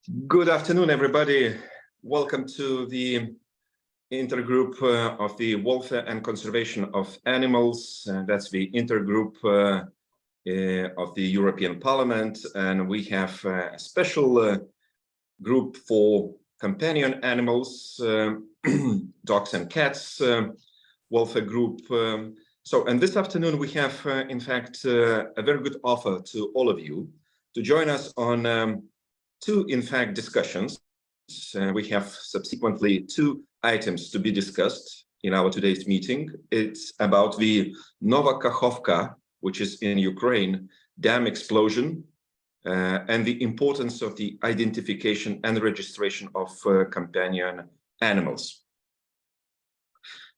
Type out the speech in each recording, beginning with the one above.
Good afternoon, everybody. Welcome to the Intergroup of the Welfare and Conservation of Animals. That's the Intergroup of the European Parliament. And we have a special group for companion animals, dogs and cats, welfare group. And this afternoon we have, in fact, a very good offer to all of you to join us on two, in fact, discussions. We have subsequently two items to be discussed in our today's meeting. It's about the Nova Kakhovka, which is in Ukraine, dam explosion, and the importance of the identification and registration of companion animals.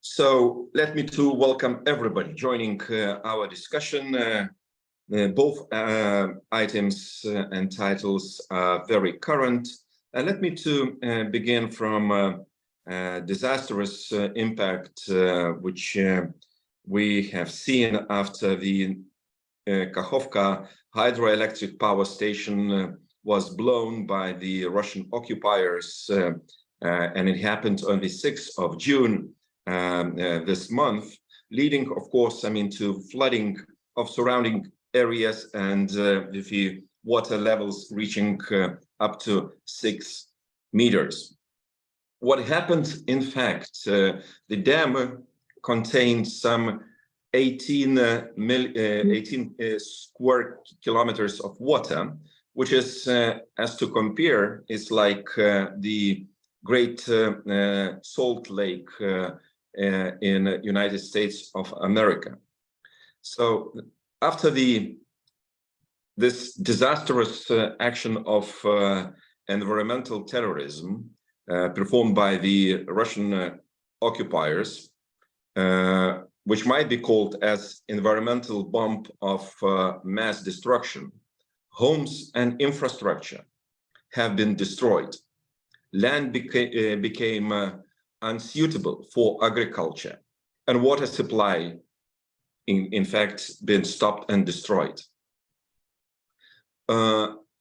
So let me to welcome everybody joining our discussion. Both items and titles are very current. Let me to begin from disastrous impact which we have seen after the Kakhovka hydroelectric power station was blown by the Russian occupiers, and it happened on the 6th of June this month, leading, of course, to flooding of surrounding areas and with the water levels reaching up to 6 meters. What happened, in fact, the dam contained some 18 square kilometers of water, which is, as to compare, is like the Great Salt Lake in United States of America. So after this disastrous action of environmental terrorism performed by the Russian occupiers, which might be called as environmental bomb of mass destruction, homes and infrastructure have been destroyed. Land became unsuitable for agriculture, and water supply in fact been stopped and destroyed.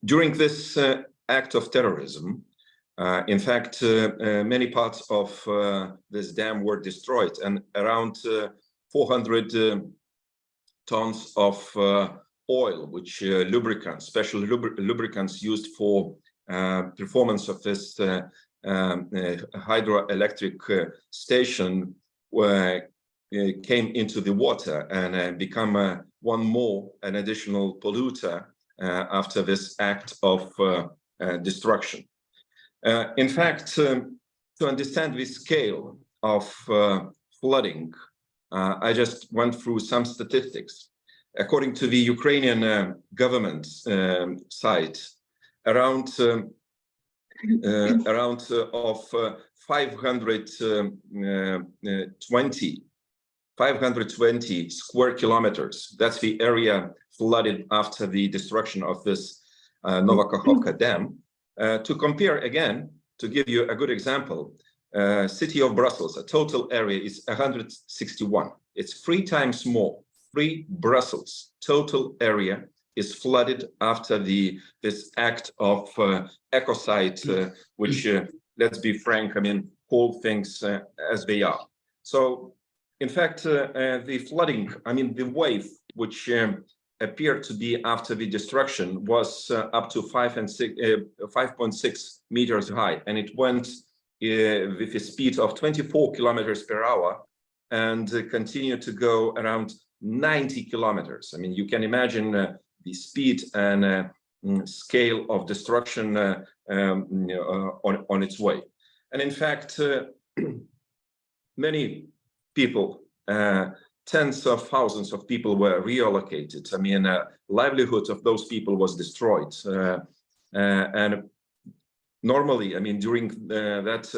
During this act of terrorism, in fact, many parts of this dam were destroyed, and around 400 tons of oil, which lubricants, special lubricants used for performance of this hydroelectric station came into the water and become an additional polluter after this act of destruction. In fact, to understand the scale of flooding, I just went through some statistics. According to the Ukrainian government site, around 520 square kilometers. That's the area flooded after the destruction of this Nova Kakhovka dam. To compare again, to give you a good example, city of Brussels, a total area is 161. It's 3 times more. 3 Brussels total area is flooded after this act of ecocide, which, let's be frank, call things as they are. So, in fact, the flooding, the wave, which appeared to be after the destruction, was up to 5.6 meters high, and it went with a speed of 24 kilometers per hour and continued to go around 90 kilometers. You can imagine the speed and scale of destruction on its way. And in fact, many people, tens of thousands of people were reallocated. Livelihood of those people was destroyed. And normally, during that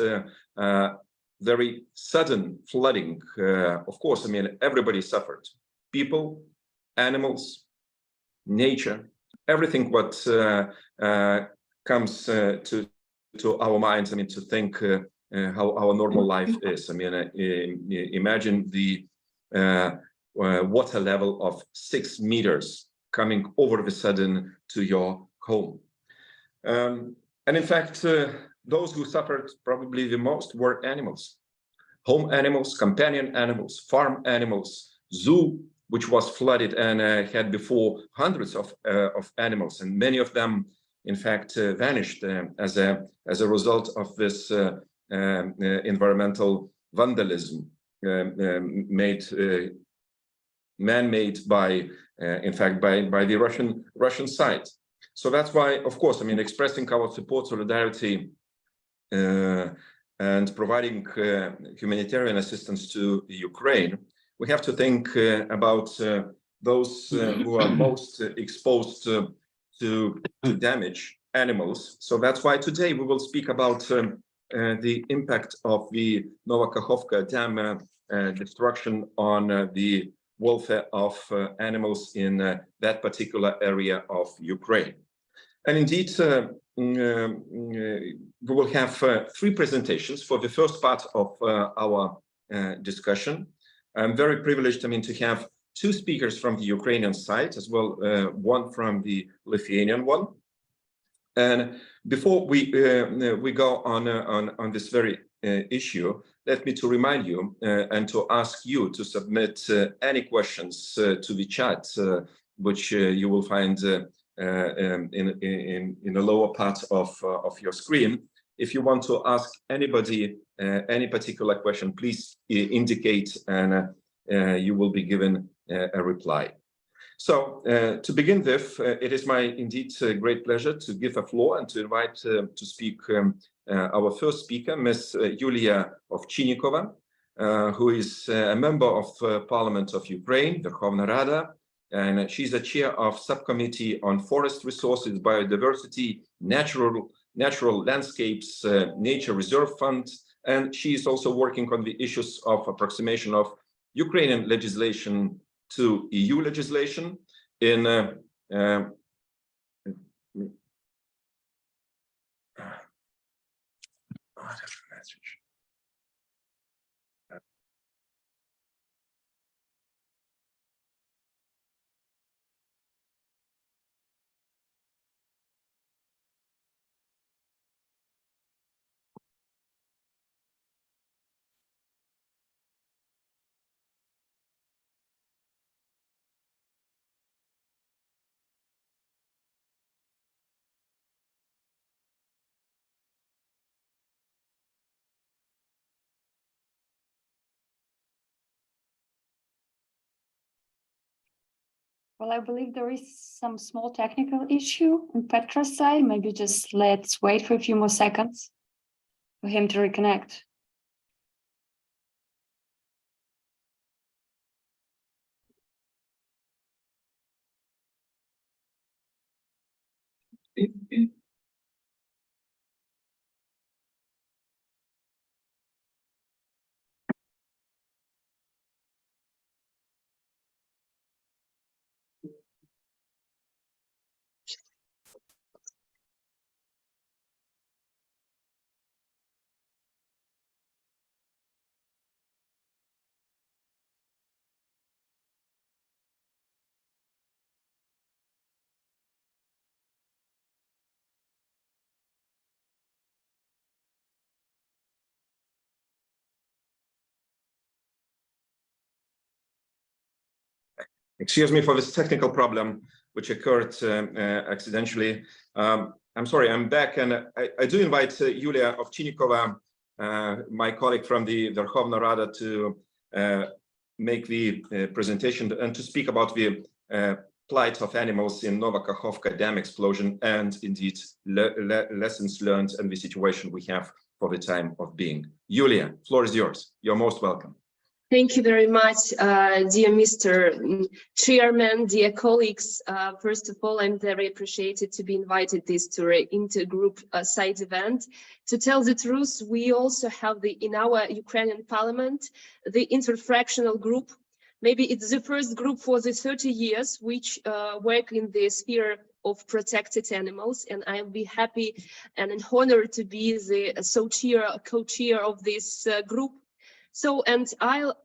very sudden flooding, of course, everybody suffered. People, animals, nature, everything what comes to our minds, to think how our normal life is. Imagine the water level of 6 meters coming over the sudden to your home. And in fact, those who suffered probably the most were animals. Home animals, companion animals, farm animals, zoo, which was flooded and had before hundreds of animals, and many of them, in fact, vanished as a result of this environmental vandalism man-made by, in fact, by the Russian side. So that's why, of course, I mean, expressing our support, solidarity, and providing humanitarian assistance to Ukraine, we have to think about those who are most exposed to damage animals. So that's why today we will speak about the impact of the Nova Kakhovka Dam destruction on the welfare of animals in that particular area of Ukraine. And indeed, we will have three presentations for the first part of our discussion. I'm very privileged, I mean, to have two speakers from the Ukrainian side, as well one from the Lithuanian one. And before we go on this very issue, let me to remind you and to ask you to submit any questions to the chat, which you will find in the lower part of your screen. If you want to ask anybody any particular question, please indicate, and you will be given a reply. So to begin with, it is my indeed great pleasure to give a floor and to invite to speak our first speaker, Ms. Yulia Ovchinnikova, who is a member of Parliament of Ukraine, Verkhovna Rada, and she's the chair of Subcommittee on Forest Resources, Biodiversity, Natural Landscapes, Nature Reserve Fund, and she is also working on the issues of approximation of Ukrainian legislation to EU legislation in Well, I believe there is some small technical issue on Petra's side. Maybe just let's wait for a few more seconds for him to reconnect. Excuse me for this technical problem, which occurred accidentally. I'm sorry, I'm back, and I do invite Yulia Ovchinnikova, my colleague from the Verkhovna Rada, to make the presentation and to speak about the plight of animals in Nova Kakhovka Dam explosion, and indeed lessons learned and the situation we have for the time of being. Yulia, floor is yours. You're most welcome. Thank you very much, dear Mr. Chairman, dear colleagues. First of all, I'm very appreciated to be invited to Intergroup side event. To tell the truth, we also have in our Ukrainian parliament, the interfractional group. Maybe it's the first group for the 30 years which work in the sphere of protected animals, and I'll be happy and an honor to be the co-chair of this group. So, and I'll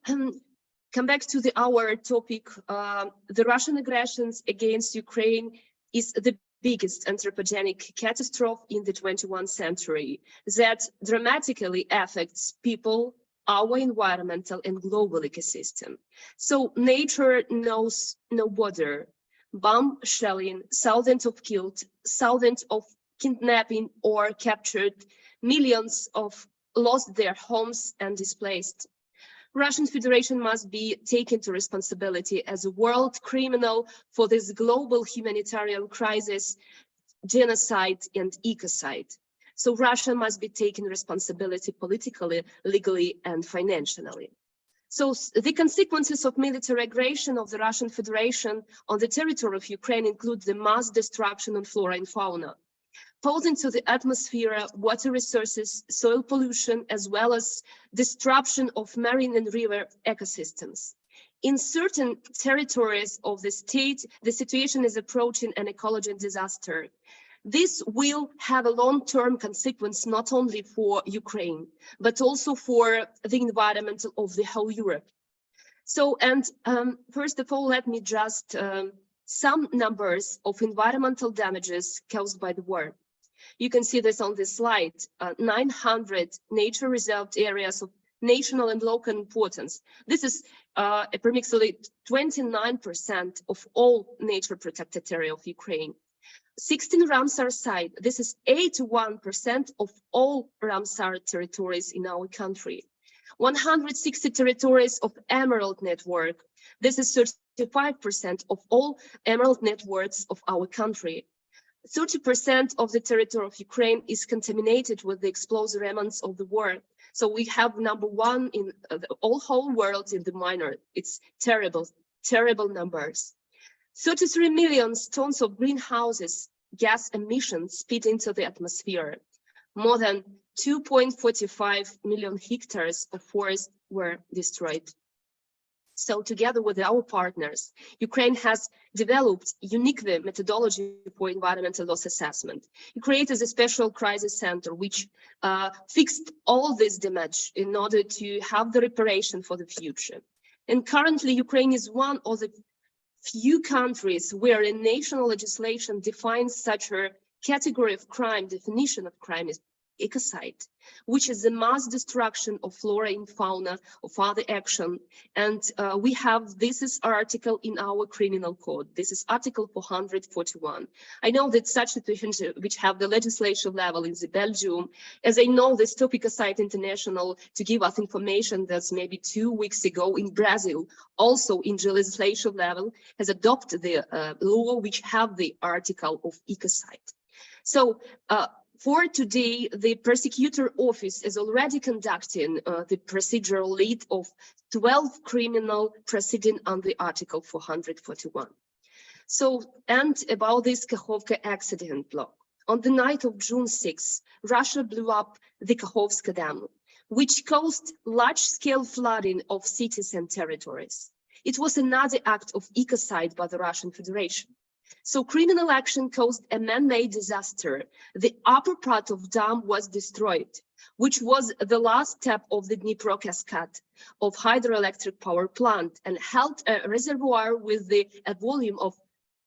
come back to our topic. The Russian aggressions against Ukraine is the biggest anthropogenic catastrophe in the 21st century that dramatically affects people, our environmental and global ecosystem. So nature knows no border. Bomb shelling, thousands of killed, thousands of kidnapping or captured, millions of lost their homes and displaced. Russian Federation must be taken to responsibility as a world criminal for this global humanitarian crisis, genocide and ecocide. So Russia must be taken responsibility politically, legally and financially. So the consequences of military aggression of the Russian Federation on the territory of Ukraine include the mass destruction of flora and fauna, posing to the atmosphere, water resources, soil pollution, as well as disruption of marine and river ecosystems. In certain territories of the state, the situation is approaching an ecological disaster. This will have a long-term consequence not only for Ukraine, but also for the environment of the whole Europe. So, first of all, let me just some numbers of environmental damages caused by the war. You can see this on this slide, 900 nature reserved areas of national and local importance. This is approximately 29% of all nature protected area of Ukraine. 16 Ramsar sites, this is 81% of all Ramsar territories in our country. 160 territories of Emerald Network, this is 35% of all Emerald Networks of our country. 30% of the territory of Ukraine is contaminated with the explosive remnants of the war. So we have #1 in the whole world in the minor. It's terrible, terrible numbers. 33 million tons of greenhouses gas emissions spit into the atmosphere. More than 2.45 million hectares of forest were destroyed. So together with our partners, Ukraine has developed unique methodology for environmental loss assessment. It created a special crisis center which fixed all this damage in order to have the reparation for the future. And currently, Ukraine is one of the few countries where a national legislation defines such a category of crime. Definition of crime is ecocide, which is the mass destruction of flora and fauna of other action. And we have this article in our criminal code. This is Article 441. I know that such situations which have the legislative level in the Belgium, as I know the Stop Ecocide International to give us information that's maybe 2 weeks ago in Brazil, also in the legislative level, has adopted the law which have the article of ecocide. So for today, the prosecutor office is already conducting the procedural lead of 12 criminal proceedings under Article 441. So, and about this Kakhovka accident block. On the night of June 6, Russia blew up the Kakhovka Dam, which caused large-scale flooding of cities and territories. It was another act of ecocide by the Russian Federation. So criminal action caused a man-made disaster. The upper part of dam was destroyed, which was the last step of the Dnipro cascade of hydroelectric power plant and held a reservoir with a volume of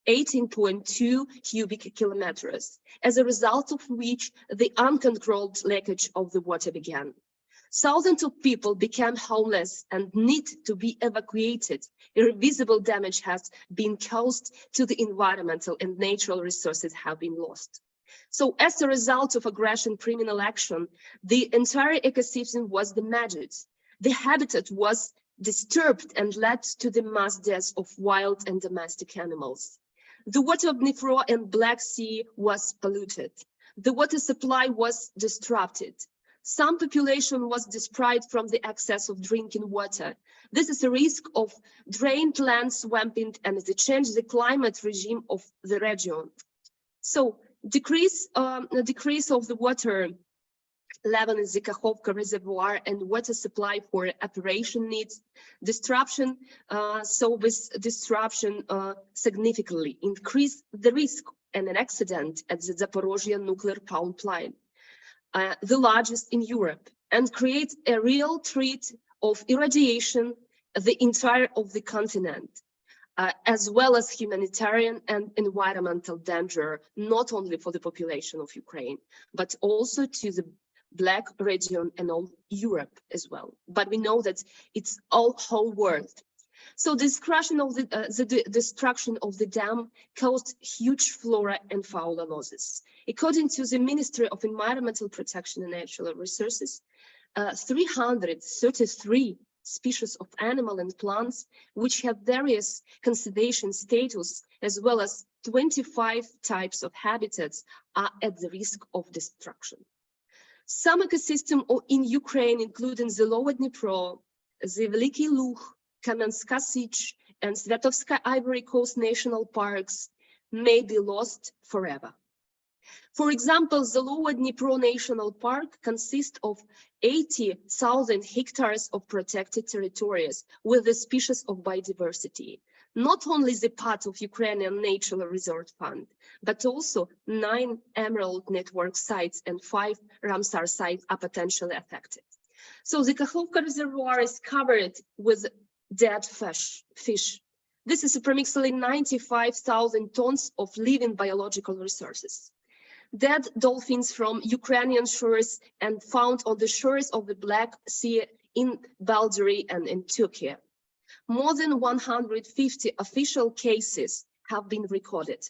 18.2 cubic kilometers, as a result of which the uncontrolled leakage of the water began. Thousands of people became homeless and need to be evacuated. Irreversible damage has been caused to the environmental and natural resources have been lost. So as a result of aggression criminal action, the entire ecosystem was damaged. The habitat was disturbed and led to the mass deaths of wild and domestic animals. The water of Dnipro and Black Sea was polluted. The water supply was disrupted. Some population was deprived from the access of drinking water. This is a risk of drained land swamping and the change the climate regime of the region. So decrease of the water level in the Kakhovka reservoir and water supply for operation needs, disruption. So this disruption significantly increased the risk of an accident at the Zaporozhye nuclear power plant. The largest in Europe, and create a real threat of irradiation the entire of the continent. as well as humanitarian and environmental danger, not only for the population of Ukraine, but also to the Black region and all Europe as well. But we know that it's all whole world. So the destruction of the dam caused huge flora and fauna losses. According to the Ministry of Environmental Protection and Natural Resources, 333 species of animal and plants, which have various conservation status, as well as 25 types of habitats, are at the risk of destruction. Some ecosystems in Ukraine, including the Lower Dnipro, the Veliki Lug, Kamenska Sich, and Sviatovska Ivory Coast National Parks, may be lost forever. For example, the Lower Dnipro National Park consists of 80,000 hectares of protected territories with the species of biodiversity, not only the part of Ukrainian Natural Resource Fund, but also 9 Emerald Network sites and 5 Ramsar sites are potentially affected. So the Kakhovka Reservoir is covered with dead fish. This is approximately 95,000 tons of living biological resources. Dead dolphins from Ukrainian shores and found on the shores of the Black Sea in Bulgaria and in Turkey. More than 150 official cases have been recorded.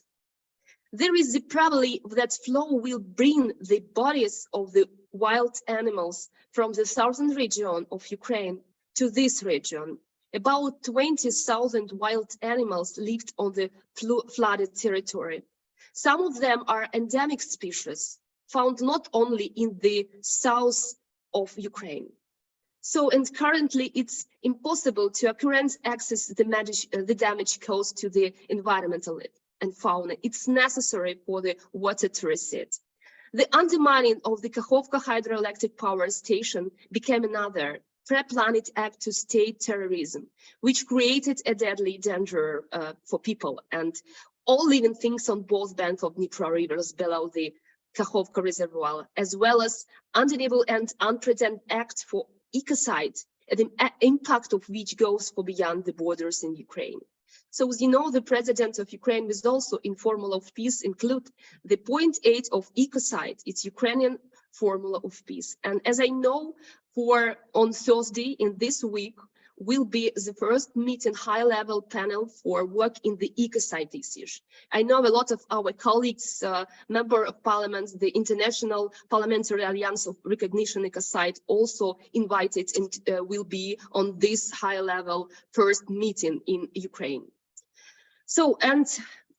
There is the probability that flow will bring the bodies of the wild animals from the southern region of Ukraine to this region. About 20,000 wild animals lived on the flooded territory. Some of them are endemic species, found not only in the south of Ukraine. So, and currently it's impossible to accurately access the damage caused to the environmental and fauna. It's necessary for the water to recede. The undermining of the Kakhovka hydroelectric power station became another pre-planned act to state terrorism, which created a deadly danger for people and all living things on both banks of Dnipro rivers below the Kakhovka Reservoir, as well as undeniable and unprecedented act for ecocide, the impact of which goes for beyond the borders in Ukraine. So as you know, the president of Ukraine was also in formula of peace include the point 8 of ecocide, its Ukrainian formula of peace. And as I know, on Thursday in this week will be the first meeting high-level panel for work in the ecocide issues. I know a lot of our colleagues, member of parliament, the International Parliamentary Alliance of Recognition Ecocide also invited and will be on this high-level first meeting in Ukraine. So, and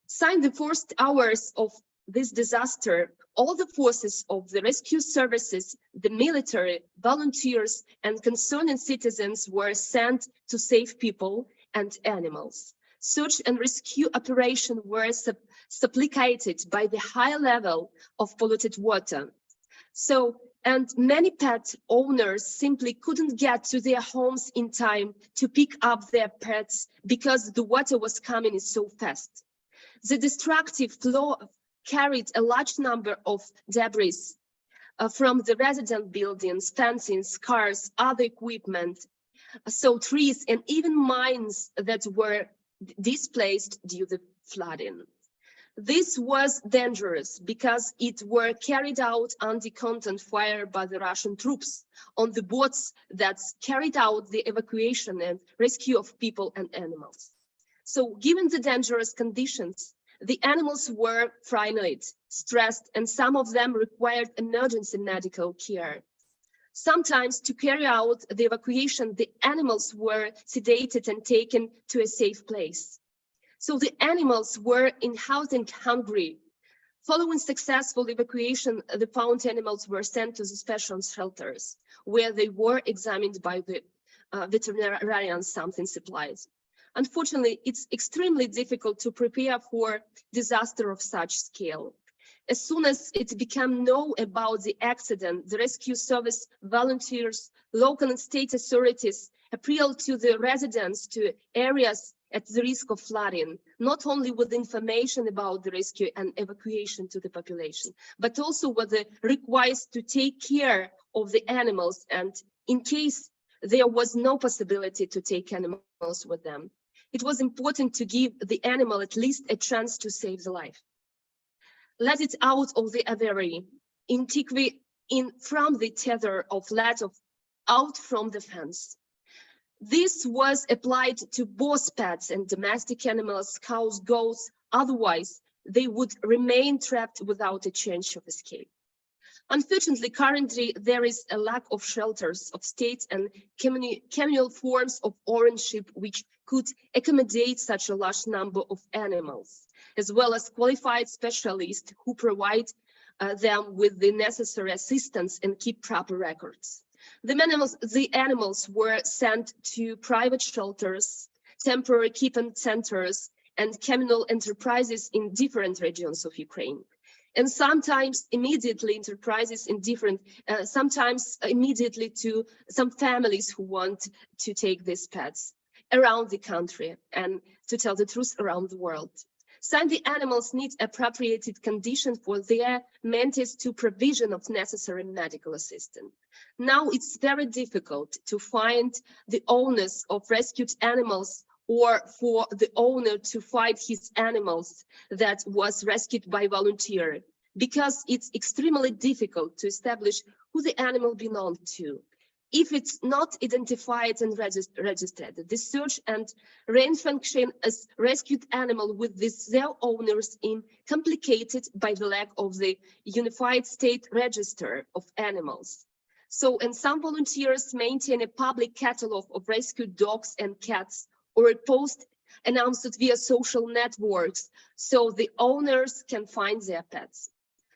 since the first hours of this disaster, all the forces of the rescue services, the military, volunteers, and concerned citizens were sent to save people and animals. Search and rescue operations were supplicated by the high level of polluted water. So, and many pet owners simply couldn't get to their homes in time to pick up their pets because the water was coming so fast. The destructive flow carried a large number of debris from the resident buildings, fencings, cars, other equipment, so trees and even mines that were displaced due to flooding. This was dangerous because it were carried out under constant fire by the Russian troops on the boats that carried out the evacuation and rescue of people and animals. So given the dangerous conditions, the animals were frightened, stressed, and some of them required emergency medical care. Sometimes to carry out the evacuation, the animals were sedated and taken to a safe place. So the animals were in housing hungry. Following successful evacuation, the found animals were sent to the special shelters where they were examined by the veterinarians, something supplies. Unfortunately, it's extremely difficult to prepare for disaster of such scale. As soon as it became known about the accident, the rescue service volunteers, local and state authorities appealed to the residents to areas at the risk of flooding, not only with information about the rescue and evacuation to the population, but also with the request to take care of the animals and in case there was no possibility to take animals with them. it was important to give the animal at least a chance to save the life. Let it out of the aviary, in from the tether of let of out from the fence. This was applied to both pets and domestic animals, cows, goats, otherwise they would remain trapped without a chance of escape. Unfortunately, currently there is a lack of shelters of state and communal forms of ownership which could accommodate such a large number of animals, as well as qualified specialists who provide them with the necessary assistance and keep proper records. The animals were sent to private shelters, temporary keeping centers, and communal enterprises in different regions of Ukraine. And sometimes immediately enterprises in different, sometimes immediately to some families who want to take these pets around the country and, to tell the truth, around the world. Some of the animals need appropriated conditions for their maintenance to provision of necessary medical assistance. Now it's very difficult to find the owners of rescued animals or for the owner to find his animals that was rescued by volunteer, because it's extremely difficult to establish who the animal belonged to. If it's not identified and registered, the search and reinfunction as rescued animal with their owners is complicated by the lack of the unified state register of animals. So, and some volunteers maintain a public catalog of rescued dogs and cats, or a post announced via social networks so the owners can find their pets.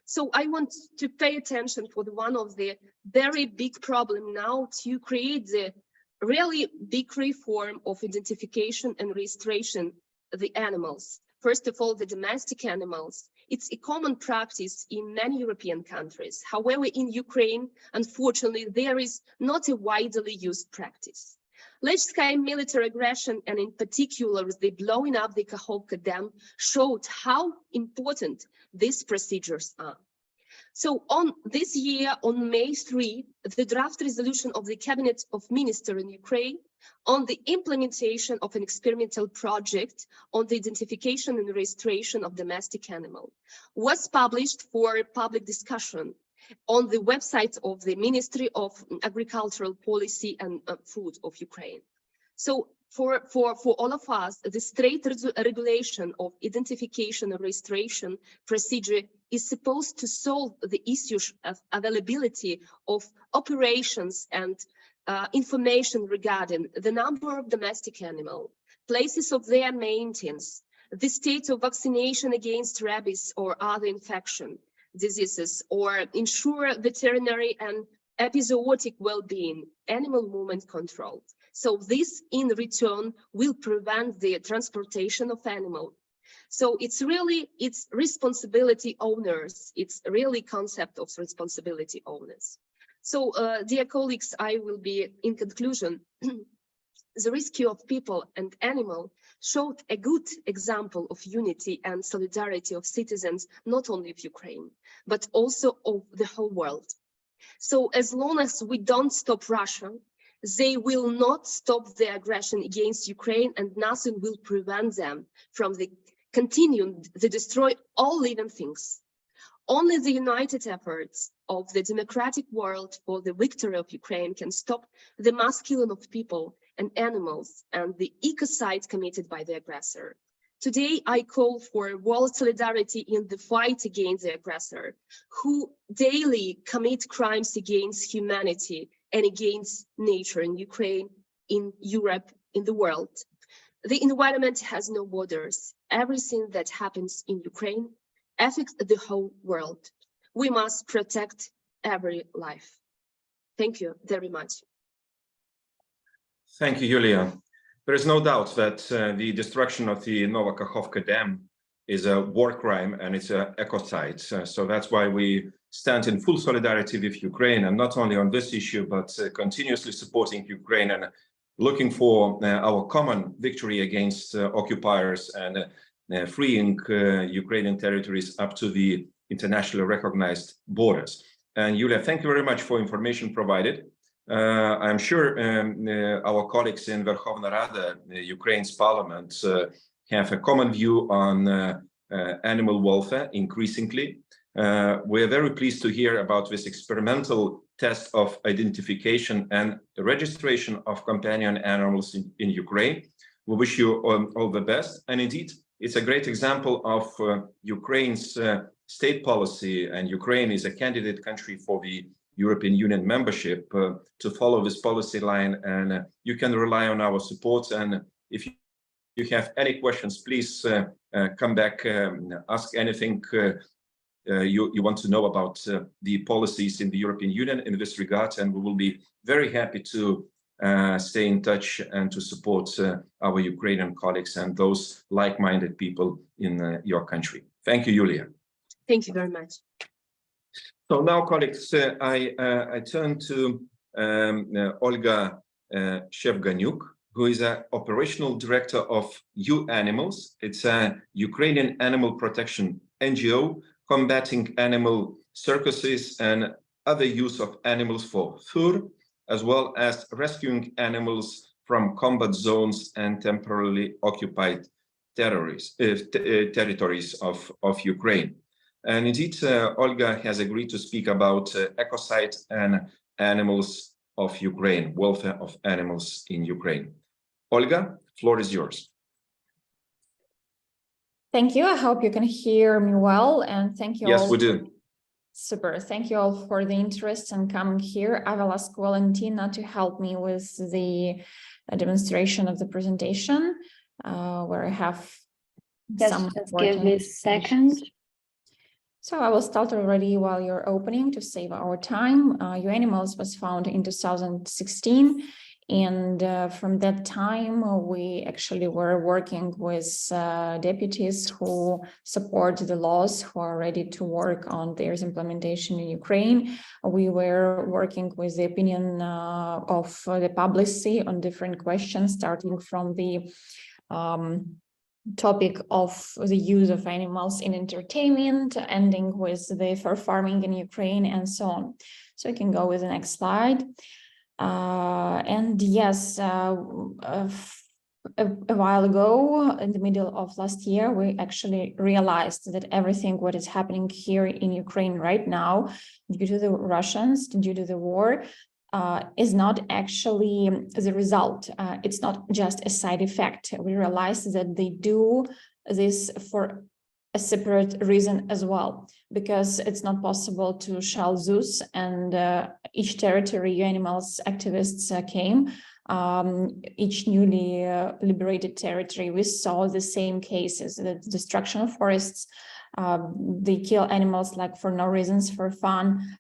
So I want to pay attention for one of the very big problem now to create the really big reform of identification and registration of the animals. First of all, the domestic animals. It's a common practice in many European countries. However, in Ukraine, unfortunately, there is not a widely used practice. Large-scale military aggression, and in particular the blowing up the Kakhovka dam, showed how important these procedures are. So on this year, on May 3, the draft resolution of the Cabinet of Ministers in Ukraine on the implementation of an experimental project on the identification and registration of domestic animals was published for public discussion on the website of the Ministry of Agricultural Policy and Food of Ukraine. So for all of us, the straight regulation of identification and registration procedure is supposed to solve the issues of availability of operations and information regarding the number of domestic animals, places of their maintenance, the state of vaccination against rabies or other infection diseases, or ensure veterinary and epizootic well-being, animal movement control. So this in return will prevent the transportation of animals. So it's responsibility owners. It's really concept of responsibility owners. So dear colleagues, I will be in conclusion. The rescue of people and animals showed a good example of unity and solidarity of citizens, not only of Ukraine, but also of the whole world. So as long as we don't stop Russia, they will not stop the aggression against Ukraine, and nothing will prevent them from continuing to destroy all living things. Only the united efforts of the democratic world for the victory of Ukraine can stop the mass killing of people and animals and the ecocide committed by the aggressor. Today, I call for world solidarity in the fight against the aggressor, who daily commit crimes against humanity and against nature in Ukraine, in Europe, in the world. The environment has no borders. Everything that happens in Ukraine affects the whole world. We must protect every life. Thank you very much. Thank you, Yulia. There is no doubt that the destruction of the Nova Kakhovka Dam is a war crime and it's an ecocide. So that's why we stand in full solidarity with Ukraine, and not only on this issue, but continuously supporting Ukraine and looking for our common victory against occupiers and freeing Ukrainian territories up to the internationally recognized borders. And Yulia, thank you very much for information provided. I'm sure our colleagues in Verkhovna Rada, Ukraine's parliament, have a common view on animal welfare increasingly. We're very pleased to hear about this experimental test of identification and registration of companion animals in Ukraine. We wish you all the best. And indeed, it's a great example of Ukraine's state policy, and Ukraine is a candidate country for the European Union membership to follow this policy line, and you can rely on our support. And if you have any questions, please come back, ask anything you want to know about the policies in the European Union in this regard, and we will be very happy to stay in touch and to support our Ukrainian colleagues and those like-minded people in your country. Thank you, Yulia. Thank you very much. So now, colleagues, I turn to Olga Shevganyuk, who is an operational director of U-Animals. It's a Ukrainian animal protection NGO combating animal circuses and other use of animals for food, as well as rescuing animals from combat zones and temporarily occupied territories of Ukraine. And indeed, Olga has agreed to speak about ecocide and animals of Ukraine, welfare of animals in Ukraine. Olga, floor is yours. Thank you. I hope you can hear me well, and thank you all. Yes, we do. Super. Thank you all for the interest in coming here. I will ask Valentina to help me with the demonstration of the presentation, where I have some Just give me a second. So I will start already while you're opening to save our time. U-Animals was founded in 2016. And from that time, we actually were working with deputies who support the laws, who are ready to work on their implementation in Ukraine. We were working with the opinion of the publicity on different questions, starting from the topic of the use of animals in entertainment, ending with the fur farming in Ukraine, and so on. So we can go with the next slide. And yes, a while ago, in the middle of last year, we actually realized that everything what is happening here in Ukraine right now, due to the Russians, due to the war, is not actually the result. It's not just a side effect. We realized that they do this for a separate reason as well, because it's not possible to shell zoos, and each territory U-Animals activists came, each newly liberated territory, we saw the same cases, the destruction of forests. They kill animals like for no reasons, for fun.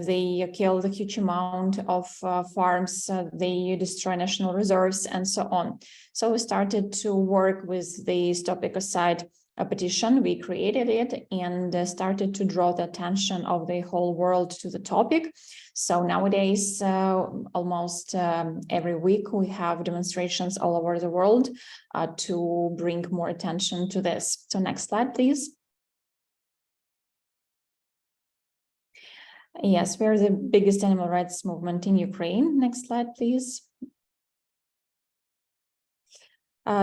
They kill the huge amount of farms. They destroy national reserves and so on. So we started to work with the Stop Ecocide petition. We created it and started to draw the attention of the whole world to the topic. So nowadays, almost every week, we have demonstrations all over the world to bring more attention to this. So next slide, please. Yes, we're the biggest animal rights movement in Ukraine. Next slide, please.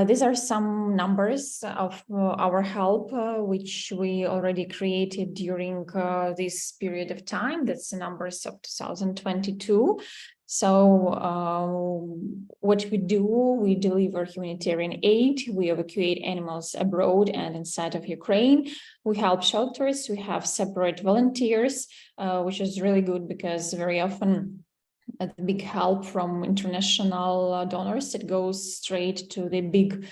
These are some numbers of our help, which we already created during this period of time. That's the numbers of 2022. So what we do, we deliver humanitarian aid, we evacuate animals abroad and inside of Ukraine. We help shelters, we have separate volunteers, which is really good because very often a big help from international donors, it goes straight to the big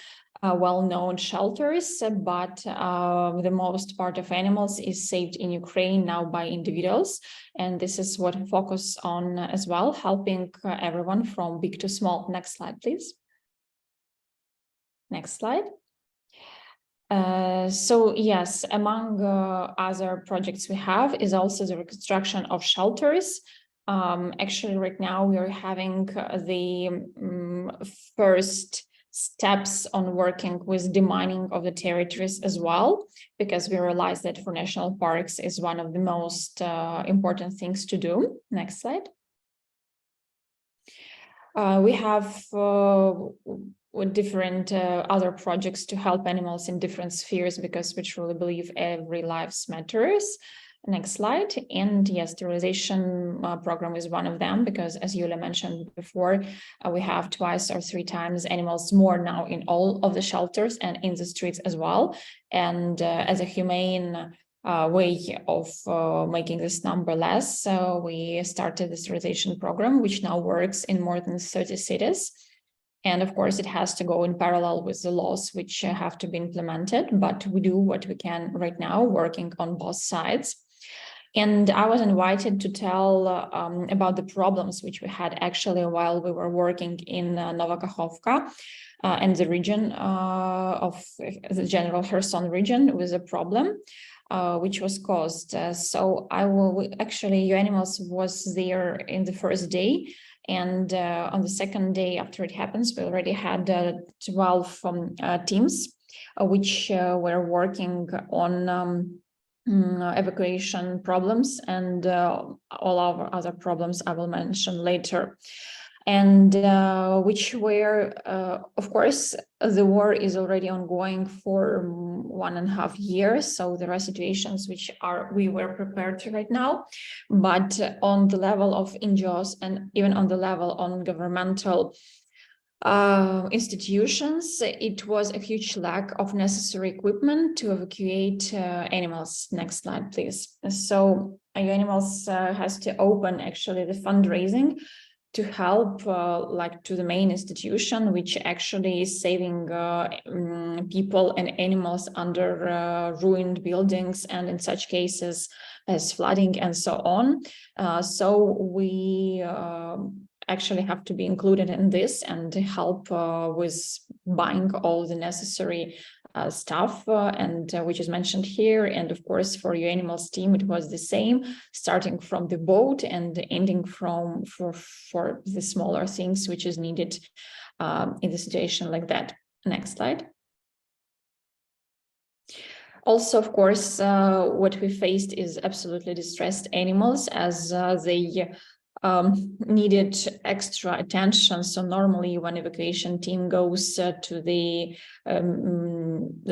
well-known shelters, but the most part of animals is saved in Ukraine now by individuals, and this is what we focus on as well, helping everyone from big to small. Next slide, please. Next slide. So yes, among other projects we have is also the reconstruction of shelters. Actually, right now we are having the first steps on working with demining of the territories as well, because we realize that for national parks is one of the most important things to do. Next slide. We have different other projects to help animals in different spheres because we truly believe every life matters. Next slide. And yes, sterilization program is one of them because, as Yulia mentioned before, we have 2 or 3 times animals more now in all of the shelters and in the streets as well. And as a humane way of making this number less, so we started the sterilization program, which now works in more than 30 cities. And of course, it has to go in parallel with the laws which have to be implemented, but we do what we can right now, working on both sides. And I was invited to tell about the problems which we had actually while we were working in Nova Kakhovka and the region of the general Kherson region with a problem which was caused. So I will actually, UAnimals was there in the first day. And on the second day after it happens, we already had 12 teams which were working on evacuation problems and all our other problems I will mention later. And which were, of course, the war is already ongoing for 1.5 years. So there are situations which we were prepared to right now, but on the level of NGOs and even on the level on governmental institutions, it was a huge lack of necessary equipment to evacuate animals. Next slide, please. So UAnimals has to open actually the fundraising to help to the main institution, which actually is saving people and animals under ruined buildings, and in such cases as flooding and so on. So we actually have to be included in this and help with buying all the necessary stuff and which is mentioned here. And of course, for UAnimals team, it was the same, starting from the boat and ending for the smaller things which is needed in the situation like that. Next slide. Also, of course, what we faced is absolutely distressed animals as they needed extra attention. So normally when evacuation team goes to the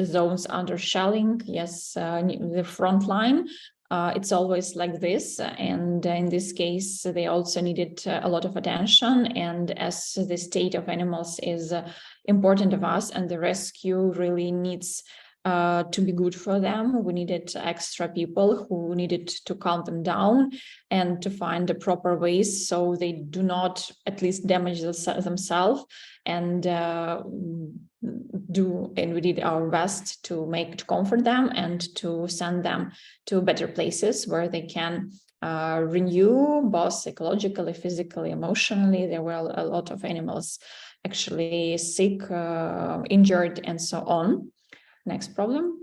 zones under shelling, yes, the front line, it's always like this. And in this case, they also needed a lot of attention. And as the state of animals is important of us and the rescue really needs to be good for them, we needed extra people who needed to calm them down and to find the proper ways so they do not at least damage themselves. And we did our best to comfort them and to send them to better places where they can renew both psychologically, physically, emotionally. There were a lot of animals actually sick, injured, and so on. Next problem.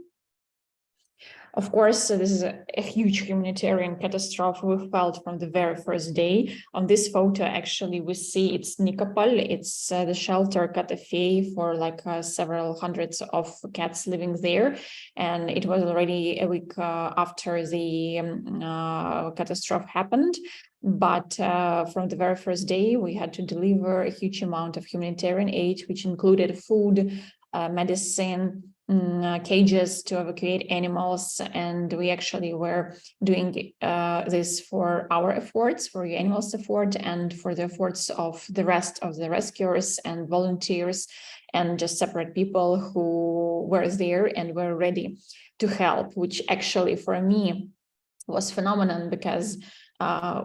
Of course, this is a huge humanitarian catastrophe we felt from the very first day. On this photo, actually, we see it's Nikopol. It's the shelter Kakhovka for like several hundreds of cats living there. And it was already a week after the catastrophe happened. But from the very first day, we had to deliver a huge amount of humanitarian aid, which included food, medicine, cages to evacuate animals, and we actually were doing this for our efforts, for UAnimals' effort, and for the efforts of the rest of the rescuers and volunteers and just separate people who were there and were ready to help, which actually for me was phenomenal because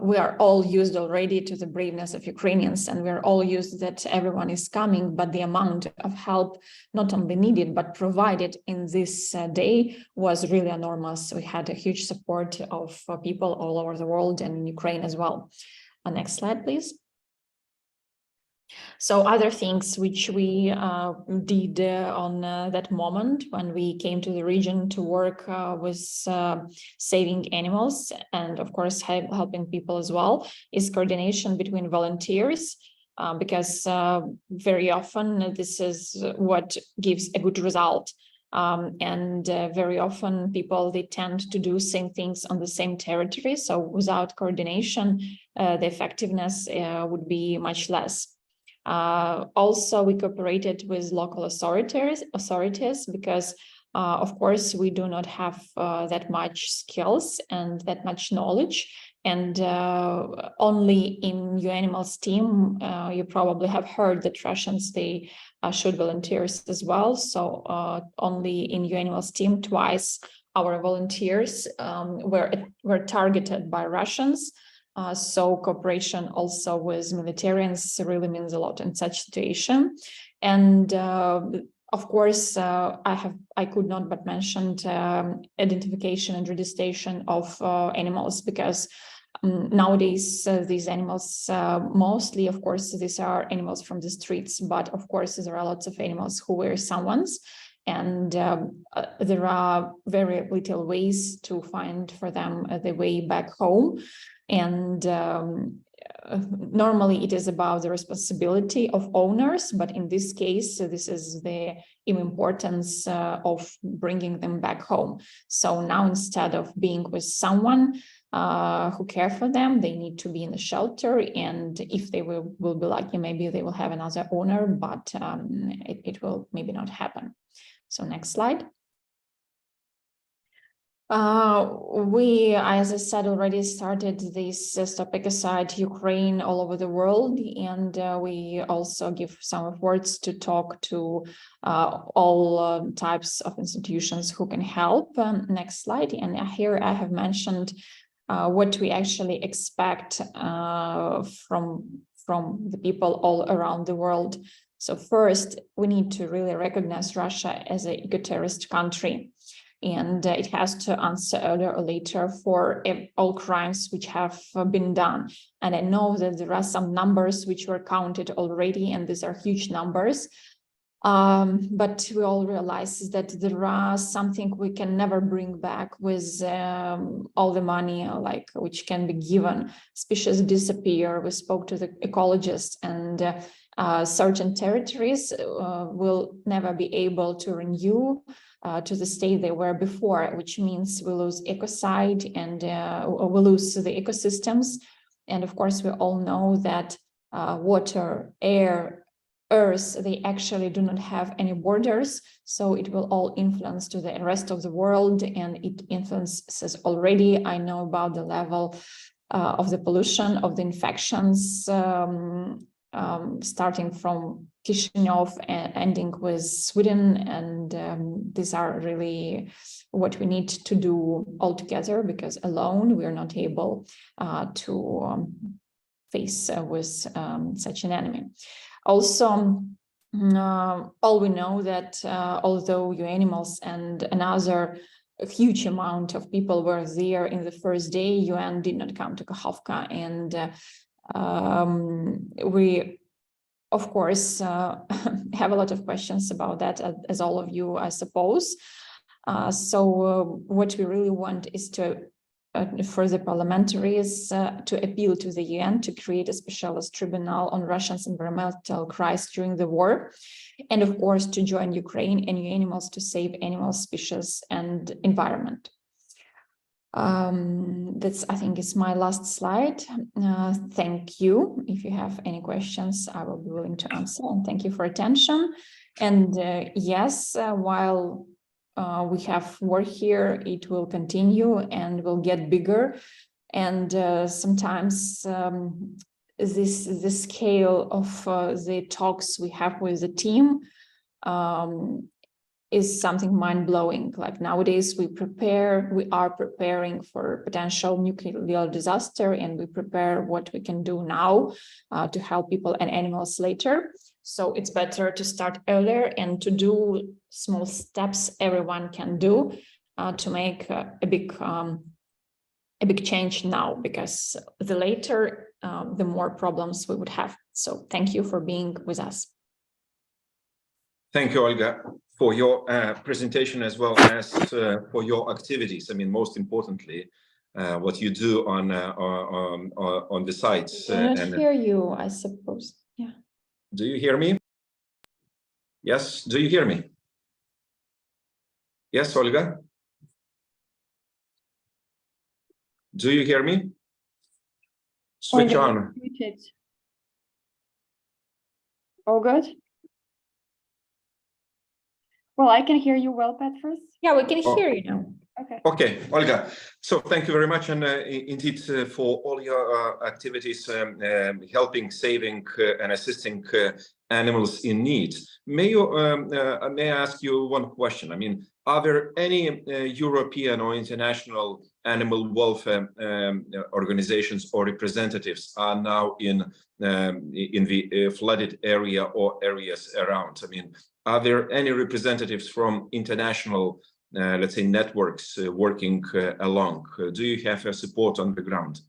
we are all used already to the braveness of Ukrainians, and we're all used that everyone is coming, but the amount of help not only needed, but provided in this day was really enormous. We had a huge support of people all over the world and in Ukraine as well. Next slide, please. So other things which we did on that moment when we came to the region to work with saving animals and of course helping people as well is coordination between volunteers because very often this is what gives a good result. And very often people, they tend to do same things on the same territory. So without coordination, the effectiveness would be much less. Also, we cooperated with local authorities because, of course, we do not have that much skills and that much knowledge. And only in UAnimals team, you probably have heard that Russians, they shoot volunteers as well. So only in UAnimals team twice our volunteers were targeted by Russians. So cooperation also with militarians really means a lot in such situation. And of course, I could not but mention identification and registration of animals, because nowadays these animals mostly, of course, these are animals from the streets, but of course there are lots of animals who were someone's, and there are very little ways to find for them the way back home. And normally it is about the responsibility of owners, but in this case, this is the importance of bringing them back home. So now, instead of being with someone who care for them, they need to be in the shelter, and if they will be lucky, maybe they will have another owner, but it will maybe not happen. So next slide. We, as I said, already started this Stop Ecocide Ukraine all over the world, and we also give some efforts to talk to all types of institutions who can help. Next slide. And here I have mentioned what we actually expect from the people all around the world. So first, we need to really recognize Russia as an eco-terrorist country. And it has to answer earlier or later for all crimes which have been done. And I know that there are some numbers which were counted already, and these are huge numbers. But we all realize that there are something we can never bring back with all the money like which can be given. Species disappear. We spoke to the ecologists, and certain territories will never be able to renew to the state they were before, which means we lose ecocide and we lose the ecosystems. And of course, we all know that water, air, earth, they actually do not have any borders. So it will all influence to the rest of the world, and it influences already. I know about the level of the pollution, of the infections, starting from Chisinau and ending with Sweden, and these are really what we need to do all together, because alone we are not able to face with such an enemy. Also, all we know that although UAnimals and another huge amount of people were there in the first day, UN did not come to Kakhovka, and we, of course, have a lot of questions about that, as all of you, I suppose. So what we really want is to, for the parliamentaries, to appeal to the UN to create a specialist tribunal on Russia's environmental crisis during the war, and of course to join Ukraine and UAnimals to save animal species and environment. That's, I think, is my last slide. Thank you. If you have any questions, I will be willing to answer, and thank you for attention. And yes, while we have work here, it will continue and will get bigger. And sometimes the scale of the talks we have with the team is something mind-blowing. Like nowadays we are preparing for potential nuclear disaster, and we prepare what we can do now to help people and animals later. So it's better to start earlier and to do small steps everyone can do to make a big change now, because the later, the more problems we would have. So thank you for being with us. Thank you, Olga, for your presentation, as well as for your activities. I mean, most importantly, what you do on the sites. I cannot hear you, I suppose. Yeah. Do you hear me? Yes. Do you hear me? Yes, Olga? Do you hear me? Switch on. All good? Well, I can hear you well, Petrus. Yeah, we can Oh. hear you now. Okay. Okay, Olga. So thank you very much, and indeed for all your activities helping, saving, and assisting animals in need. May I ask you one question? I mean, are there any European or international animal welfare organizations or representatives are now in the flooded area or areas around? I mean, are there any representatives from international let's say networks working along? Do you have support on the ground?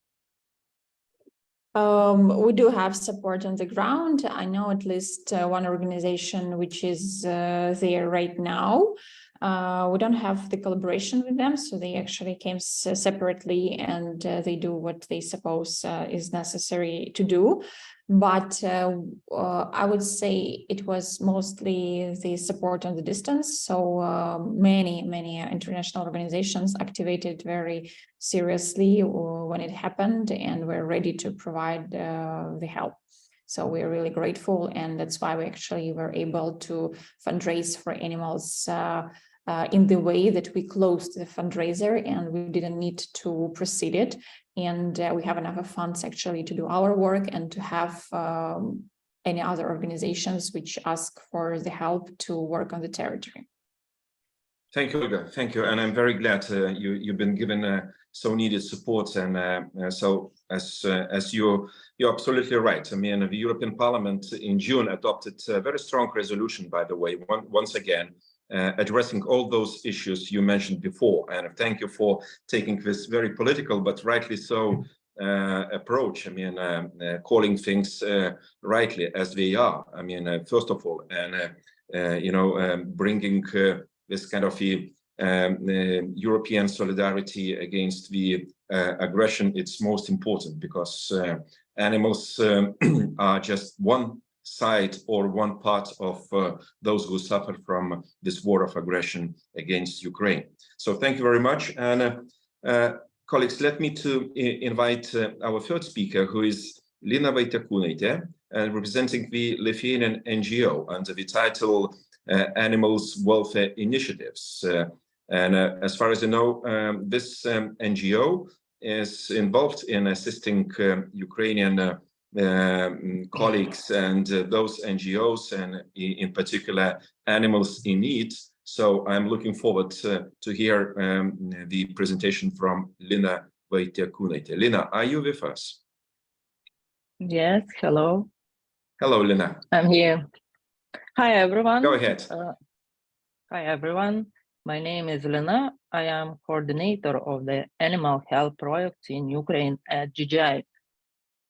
We do have support on the ground. I know at least one organization which is there right now. We don't have the collaboration with them, so they actually came separately, and they do what they suppose is necessary to do. But I would say it was mostly the support on the distance. So many international organizations activated very seriously when it happened, and we're ready to provide the help. So we're really grateful, and that's why we actually were able to fundraise for animals in the way that we closed the fundraiser, and we didn't need to proceed it. And we have enough funds actually to do our work and to have any other organizations which ask for the help to work on the territory. Thank you, Olga. Thank you, and I'm very glad you've been given so needed support. And so, as you're absolutely right. I mean, the European Parliament in June adopted a very strong resolution, by the way, once again, addressing all those issues you mentioned before. And thank you for taking this very political, but rightly so, approach. I mean, calling things rightly as they are. I mean, first of all, and you know, bringing this kind of European solidarity against the aggression. It's most important because animals are just one side or one part of those who suffer from this war of aggression against Ukraine. So thank you very much. And colleagues, let me to invite our third speaker, who is Lina Vaitiekūnaitė, representing the Lithuanian NGO under the title Animals Welfare Initiatives. And as far as I know, this NGO is involved in assisting Ukrainian colleagues and those NGOs, and in particular animals in need. So I'm looking forward to hear the presentation from Lina Vaitiekūnaitė. Lina, are you with us? Yes, hello. Hello, Lina. I'm here. Hi, everyone. Go ahead. Hi, everyone. My name is Lina. I am coordinator of the animal health projects in Ukraine at GGI.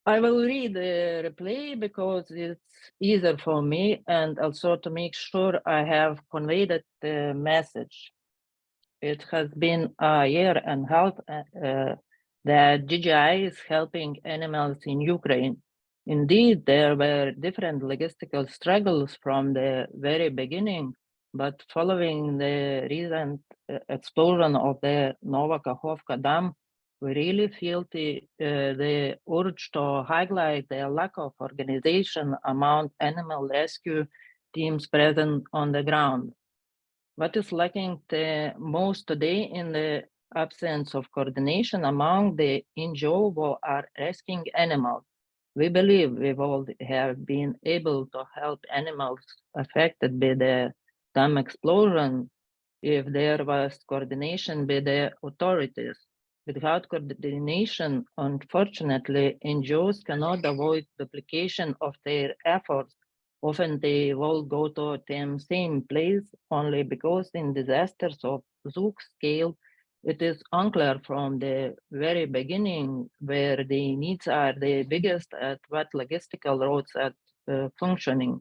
I will read the replay because it's easier for me and also to make sure I have conveyed the message. It has been a year and a half that GGI is helping animals in Ukraine. Indeed, there were different logistical struggles from the very beginning, but following the recent explosion of the Nova Kakhovka dam, we really feel the urge to highlight the lack of organization among animal rescue teams present on the ground. What is lacking the most today in the absence of coordination among the NGOs who are rescuing animals? We believe we will have been able to help animals affected by the dam explosion if there was coordination by the authorities. Without coordination, unfortunately, NGOs cannot avoid duplication of their efforts. Often they will go to the same place only because in disasters of Zug scale, it is unclear from the very beginning where the needs are the biggest at what logistical roads are functioning.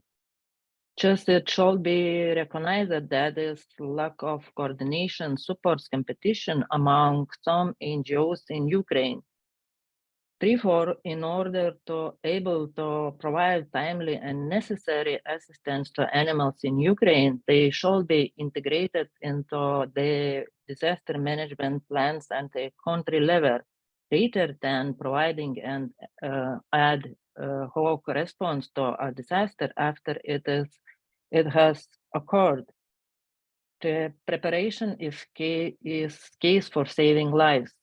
Just it should be recognized that this lack of coordination supports competition among some NGOs in Ukraine. Therefore, in order to able to provide timely and necessary assistance to animals in Ukraine, they should be integrated into the disaster management plans at the country level, rather than providing an ad hoc response to a disaster after it has occurred. The preparation is case for saving lives.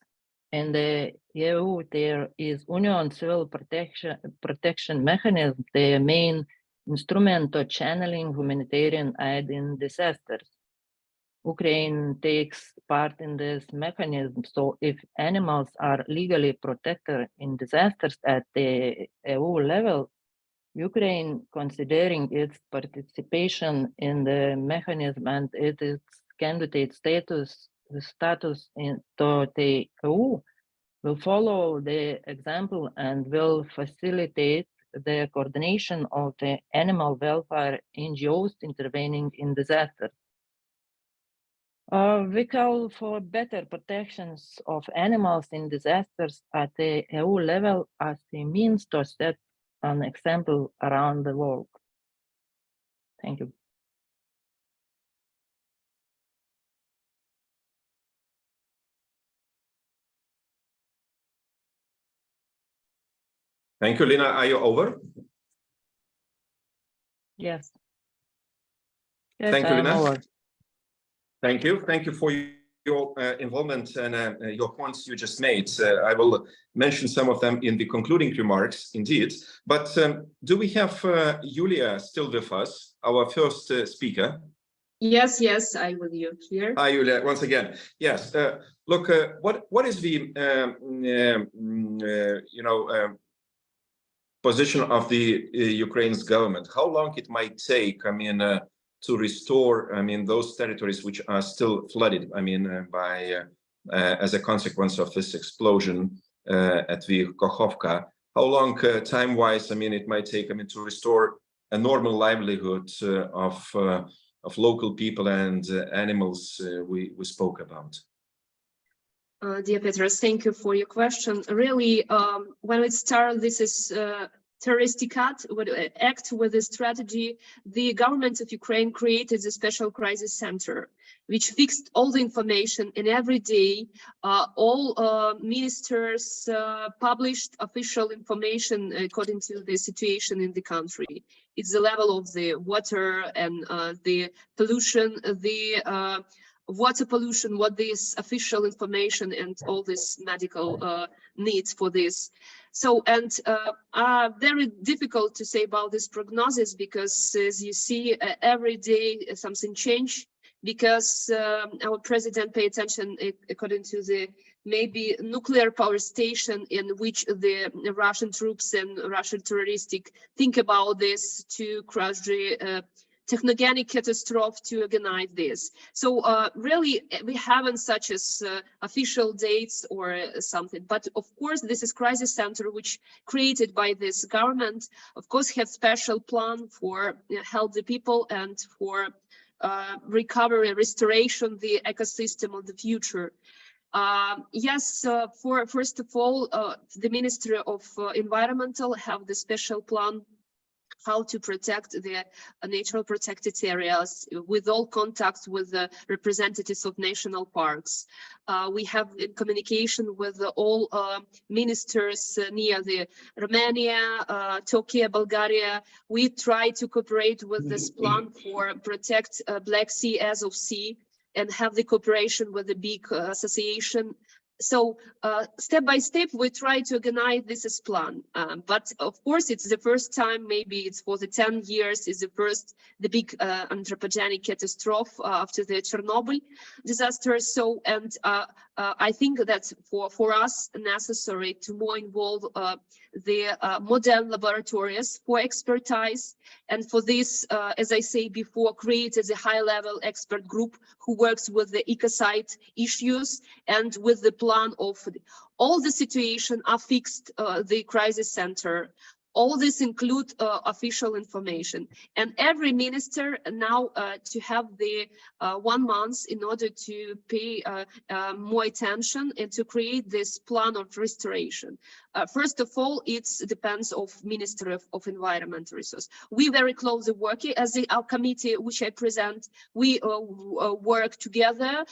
In the EU, there is Union Civil Protection Mechanism, the main instrument of channeling humanitarian aid in disasters. Ukraine takes part in this mechanism, so if animals are legally protected in disasters at the EU level, Ukraine, considering its participation in the mechanism and its candidate status into the EU, will follow the example and will facilitate the coordination of the animal welfare NGOs intervening in disasters. We call for better protections of animals in disasters at the EU level as a means to set an example around the world. Thank you. Thank you, Lina. Are you over? Yes. Thank you, I am Lina. over. Thank you. Thank you for your involvement and your points you just made. I will mention some of them in the concluding remarks, indeed. But do we have Yulia still with us, our first speaker? Yes, I will be here. Hi, Yulia, once again. Yes. Look, what is the position of the Ukraine's government? How long it might take? I mean, to restore, those territories which are still flooded, by as a consequence of this explosion at the Kakhovka. How long, time-wise, it might take, to restore a normal livelihood of local people and animals we spoke about? Dear Petros, thank you for your question. Really, when we start, this is terroristic act with a strategy. The government of Ukraine created a special crisis center, which fixed all the information, and every day all ministers published official information according to the situation in the country. It's the level of the water and the pollution, the water pollution, what this official information and all this medical needs for this. So, and very difficult to say about this prognosis, because as you see, every day something change, because our president pay attention according to the maybe nuclear power station in which the Russian troops and Russian terroristic think about this to crush the technogenic catastrophe to organize this. So really, we haven't such as official dates or something. But of course, this is crisis center which created by this government. Of course, have special plan for help the people and for recovery, restoration, the ecosystem of the future. Yes, for first of all, the Ministry of Environmental have the special plan how to protect the natural protected areas with all contacts with the representatives of national parks. We have communication with all ministers near the Romania, Turkey, Bulgaria. We try to cooperate with this plan for protect Black Sea, Azov Sea, and have the cooperation with the big association. So step by step, we try to organize this as plan. But of course, it's the first time, maybe it's for the 10 years, is the big anthropogenic catastrophe after the Chernobyl disaster. So, and I think that for us necessary to more involve the modern laboratories for expertise. And for this, as I say before, created a high-level expert group who works with the ecocide issues and with the plan of all the situation are fixed, the crisis center. All this include official information, and every minister now to have the 1 month in order to pay more attention and to create this plan of restoration. First of all, it depends of Ministry of Environment Resource. We very closely working as our committee, which I present. We work together,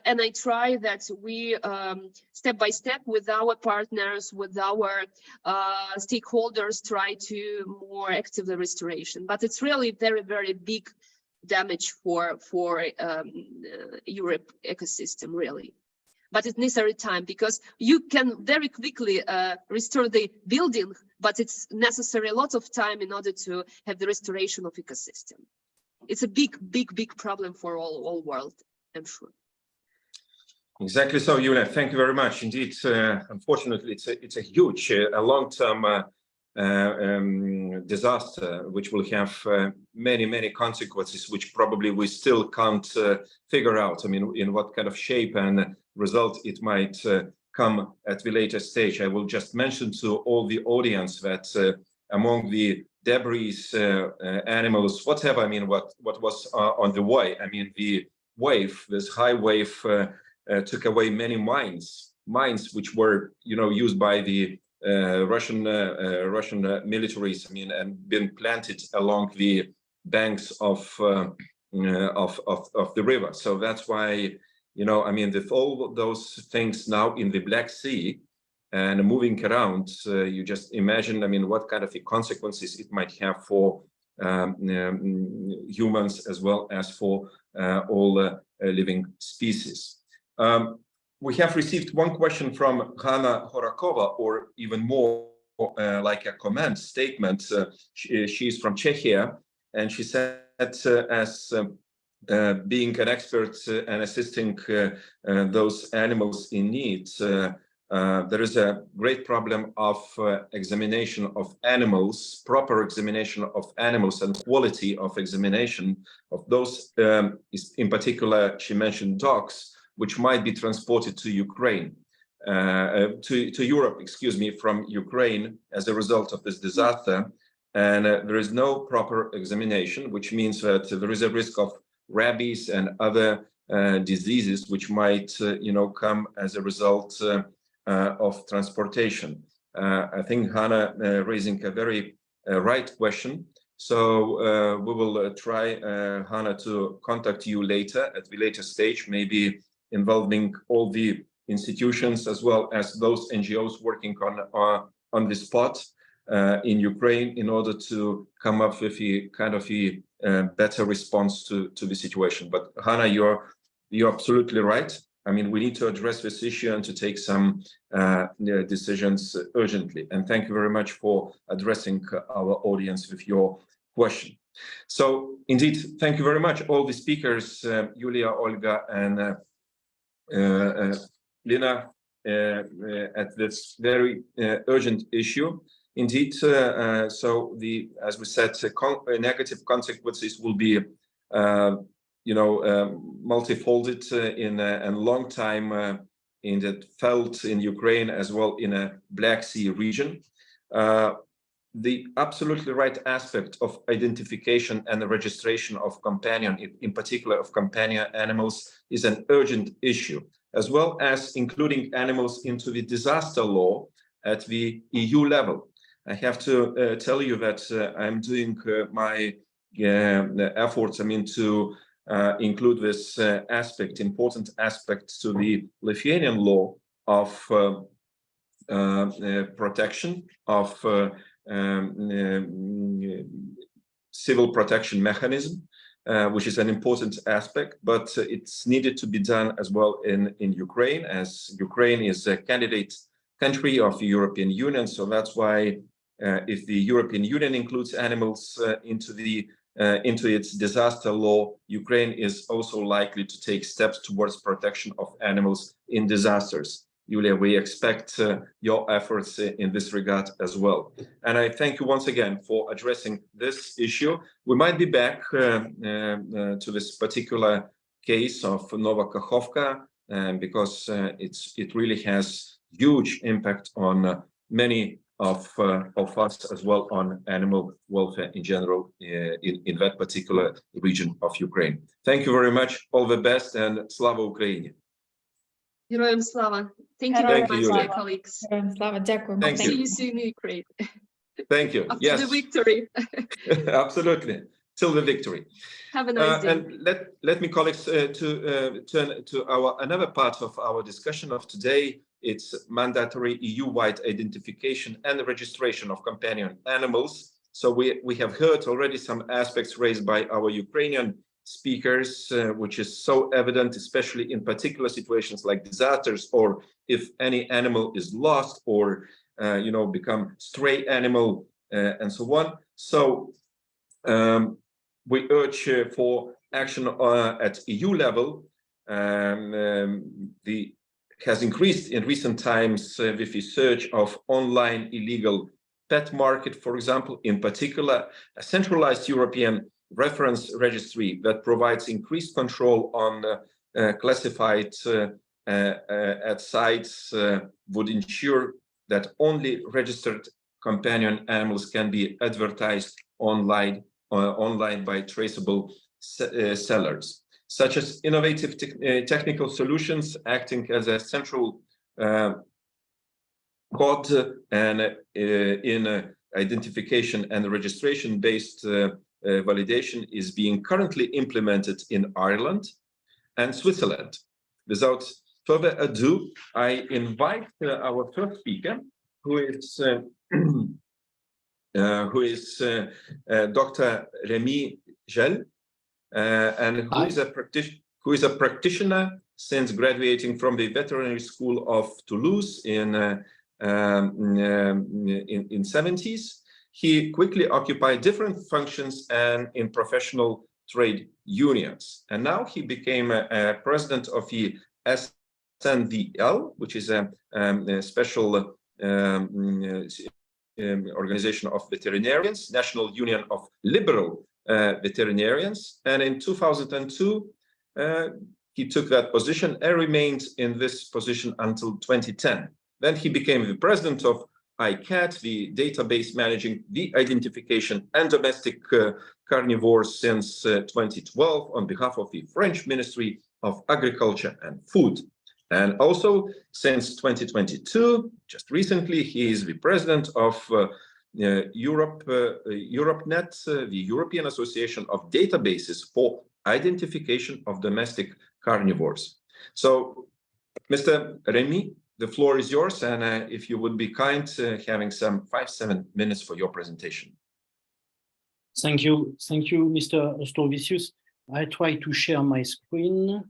and I try that we step by step with our partners, with our stakeholders, try to more actively restoration. But it's really very, very big damage for Europe ecosystem, really. But it's necessary time, because you can very quickly restore the building, but it's necessary a lot of time in order to have the restoration of ecosystem. It's a big problem for all world, I'm sure. Exactly so, Yulia. Thank you very much. Indeed, unfortunately, it's a huge, a long-term disaster, which will have many consequences, which probably we still can't figure out. I mean, in what kind of shape and result it might come at the later stage. I will just mention to all the audience that among the debris, animals, whatever, I mean, what was on the way, I mean, the wave, this high wave took away many mines which were, used by the Russian militaries, I mean, and been planted along the banks of the river. So that's why, I mean, with all those things now in the Black Sea and moving around, you just imagine, I mean, what kind of consequences it might have for humans as well as for all living species. We have received one question from Hanna Horakova, or even more like a comment statement. She's from Czechia, and she said, as being an expert and assisting those animals in need, there is a great problem of examination of animals, proper examination of animals, and quality of examination of those, in particular, she mentioned dogs, which might be transported to Ukraine, to Europe, excuse me, from Ukraine as a result of this disaster. And there is no proper examination, which means that there is a risk of rabies and other diseases which might, come as a result of transportation. I think Hanna raising a very right question. So we will try, Hanna, to contact you later at the later stage, maybe involving all the institutions as well as those NGOs working on the spot in Ukraine, in order to come up with a kind of a better response to the situation. But Hanna, you're absolutely right. I mean, we need to address this issue and to take some decisions urgently. And thank you very much for addressing our audience with your question. So indeed, thank you very much, all the speakers, Yulia, Olga, and Lina, at this very urgent issue. Indeed, so as we said, negative consequences will be, multifolded in a long time in that felt in Ukraine as well in a Black Sea region. The absolutely right aspect of identification and the registration of companion, in particular of companion animals, is an urgent issue, as well as including animals into the disaster law at the EU level. I have to tell you that I'm doing my efforts, I mean, to include this important aspect to the Lithuanian law of protection of civil protection mechanism, which is an important aspect, but it's needed to be done as well in Ukraine, as Ukraine is a candidate country of the European Union. So that's why if the European Union includes animals into its disaster law, Ukraine is also likely to take steps towards protection of animals in disasters. Yulia, we expect your efforts in this regard as well. And I thank you once again for addressing this issue. We might be back to this particular case of Nova Kakhovka, because it really has huge impact on many of us as well on animal welfare in general in that particular region of Ukraine. Thank you very much. All the best, and Slava Ukraini. Героям слава. Thank you Thank very you, much, dear Yulia. colleagues. Слава, дякую. Thank See you. you soon in Ukraine Thank you. after Yes, the victory. absolutely. Till the victory. Have a nice day. And let me, colleagues, to turn to another part of our discussion of today. It's mandatory EU-wide identification and registration of companion animals. So we have heard already some aspects raised by our Ukrainian speakers, which is so evident, especially in particular situations like disasters, or if any animal is lost or become stray animal and so on. So we urge for action at EU level. Has increased in recent times with the surge of online illegal pet market, for example, in particular, a centralized European reference registry that provides increased control on classified at sites would ensure that only registered companion animals can be advertised online by traceable sellers, such as innovative technical solutions acting as a central code and in identification and registration-based validation is being currently implemented in Ireland and Switzerland. Without further ado, I invite our first speaker, who is Dr. Rémi Gell, and who is a practitioner since graduating from the Veterinary School of Toulouse in 70s. He quickly occupied different functions and in professional trade unions, and now he became a president of the SNVL, which is a special organization of veterinarians, National Union of Liberal Veterinarians, and in 2002 he took that position and remained in this position until 2010. Then he became the president of ICAT, the database managing the identification and domestic carnivores since 2012 on behalf of the French Ministry of Agriculture and Food. And also since 2022, just recently, he is the president of EuropeNet, the European Association of Databases for Identification of Domestic Carnivores. So, Mr. Rémi, the floor is yours, and if you would be kind, having some 5-7 minutes for your presentation. Thank you, Mr. Ostrovicius. I try to share my screen.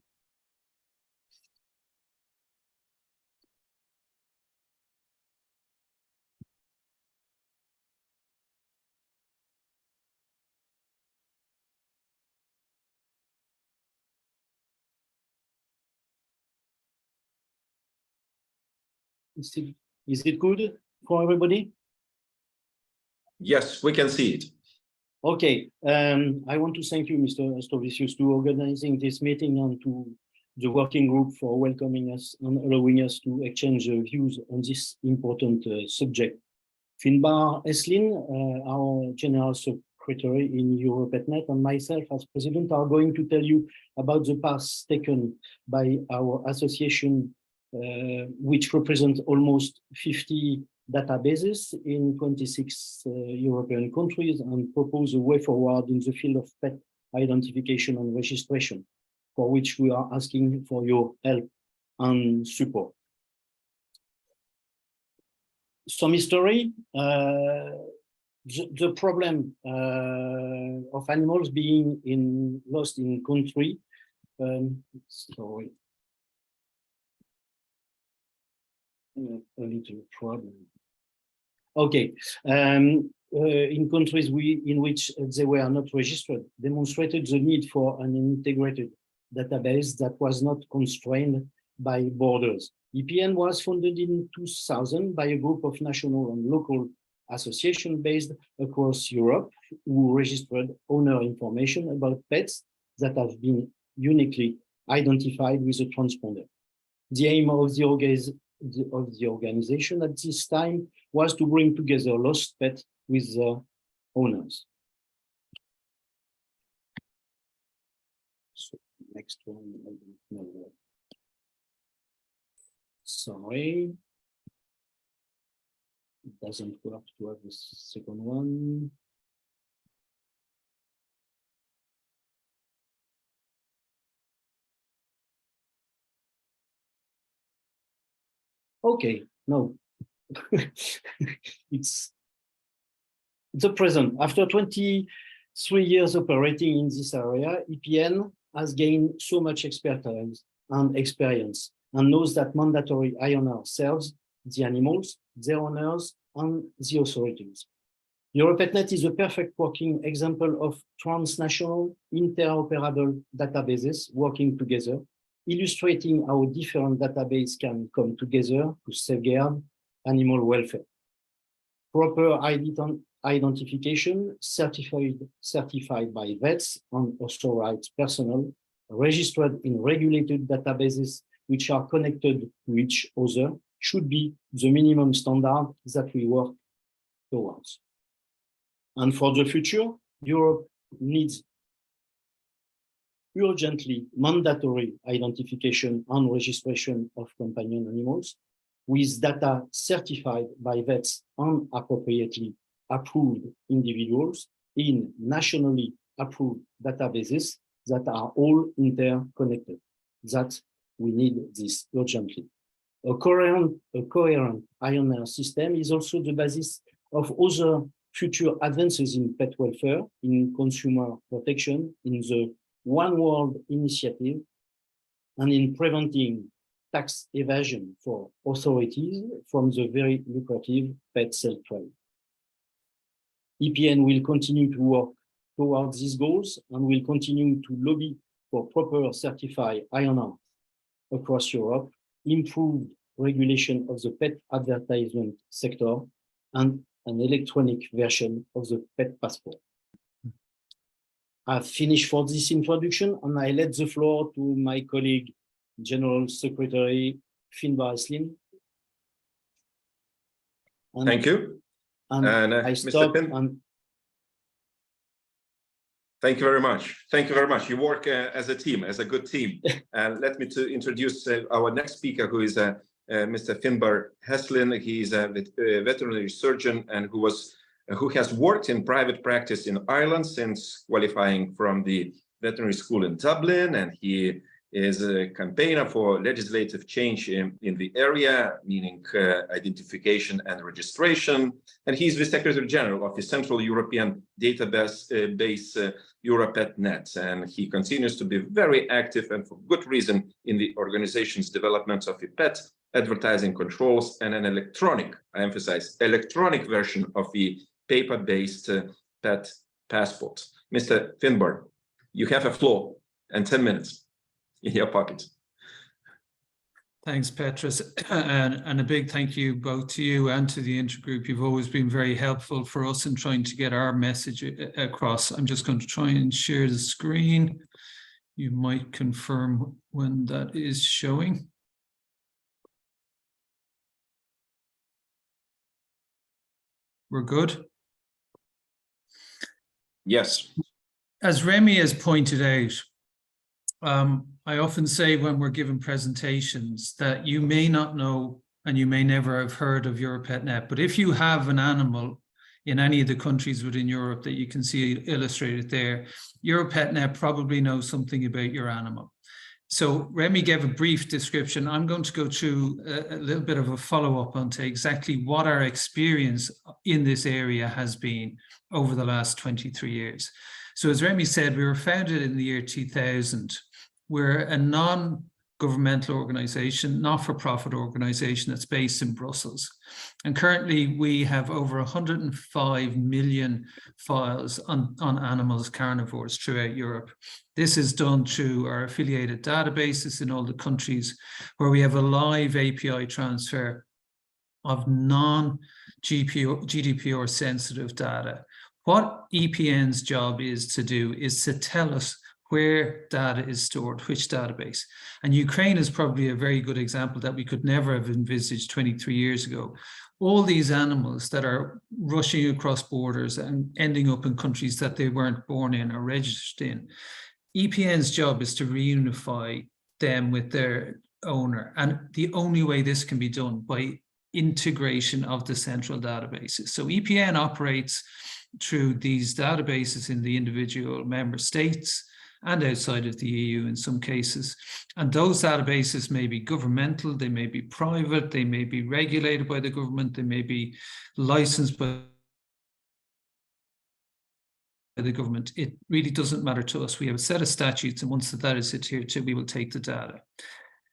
Is it good for everybody? Yes, we can see it. Okay, I want to thank you, Mr. Ostrovicius, to organizing this meeting and to the working group for welcoming us and allowing us to exchange views on this important subject. Finbar Eslin, our General Secretary in EuropeNet, and myself as President are going to tell you about the paths taken by our association, which represent almost 50 databases in 26 European countries, and propose a way forward in the field of pet identification and registration, for which we are asking for your help and support. Some history, the problem of animals being lost in country, sorry, a little problem. Okay, in countries in which they were not registered, demonstrated the need for an integrated database that was not constrained by borders. EPN was founded in 2000 by a group of national and local associations based across Europe who registered owner information about pets that have been uniquely identified with a transponder. The aim of the of the organization at this time was to bring together lost pets with their owners. So next one, I don't know. Sorry. It doesn't work to have the second one. Okay, no. It's the present. After 23 years operating in this area, EPN has gained so much expertise and experience and knows that mandatory IONR serves the animals, their owners, and the authorities. EuroPetNet is a perfect working example of transnational interoperable databases working together, illustrating how different databases can come together to safeguard animal welfare. Proper identification certified by vets and authorized personnel registered in regulated databases which are connected to each other should be the minimum standard that we work towards. And for the future, Europe needs urgently mandatory identification and registration of companion animals with data certified by vets and appropriately approved individuals in nationally approved databases that are all interconnected. That we need this urgently. A coherent IONR system is also the basis of other future advances in pet welfare, in consumer protection, in the One World initiative, and in preventing tax evasion for authorities from the very lucrative pet sale trade. EPN will continue to work towards these goals and will continue to lobby for proper certified IONR across Europe, improved regulation of the pet advertisement sector, and an electronic version of the pet passport. I've finished for this introduction, and I let the floor to my colleague, General Secretary Finbar Eslin. Thank you. And I stop. Thank you very much. Thank you very much. You work as a team, as a good team. Let me to introduce our next speaker, who is Mr. Finbar Eslin. He is a veterinary surgeon and who has worked in private practice in Ireland since qualifying from the veterinary school in Dublin, and he is a campaigner for legislative change in the area, meaning identification and registration. And he's the Secretary General of the Central European Database EuroPetNet. And he continues to be very active, and for good reason, in the organization's development of the pet advertising controls and an electronic, I emphasize, electronic version of the paper-based pet passport. Mr. Finbar, you have a floor and 10 minutes in your pocket. Thanks, Petrus, and a big thank you both to you and to the Intergroup. You've always been very helpful for us in trying to get our message across. I'm just going to try and share the screen. You might confirm when that is showing. We're good? Yes. As Remy has pointed out, I often say when we're given presentations that you may not know and you may never have heard of EuroPetNet, but if you have an animal in any of the countries within Europe that you can see illustrated there, EuroPetNet probably knows something about your animal. So Remy gave a brief description. I'm going to go through a little bit of a follow-up onto exactly what our experience in this area has been over the last 23 years. So as Remy said, we were founded in the year 2000. We're a non-governmental organization, not-for-profit organization that's based in Brussels. And currently we have over 105 million files on animals, carnivores throughout Europe. This is done through our affiliated databases in all the countries where we have a live API transfer of non-GDPR sensitive data. What EPN's job is to do is to tell us where data is stored, which database. And Ukraine is probably a very good example that we could never have envisaged 23 years ago. All these animals that are rushing across borders and ending up in countries that they weren't born in or registered in. EPN's job is to reunify them with their owner. And the only way this can be done by integration of the central databases. So EPN operates through these databases in the individual member states and outside of the EU in some cases. And those databases may be governmental, they may be private, they may be regulated by the government, they may be licensed by the government. It really doesn't matter to us. We have a set of statutes, and once that is adhered to, we will take the data.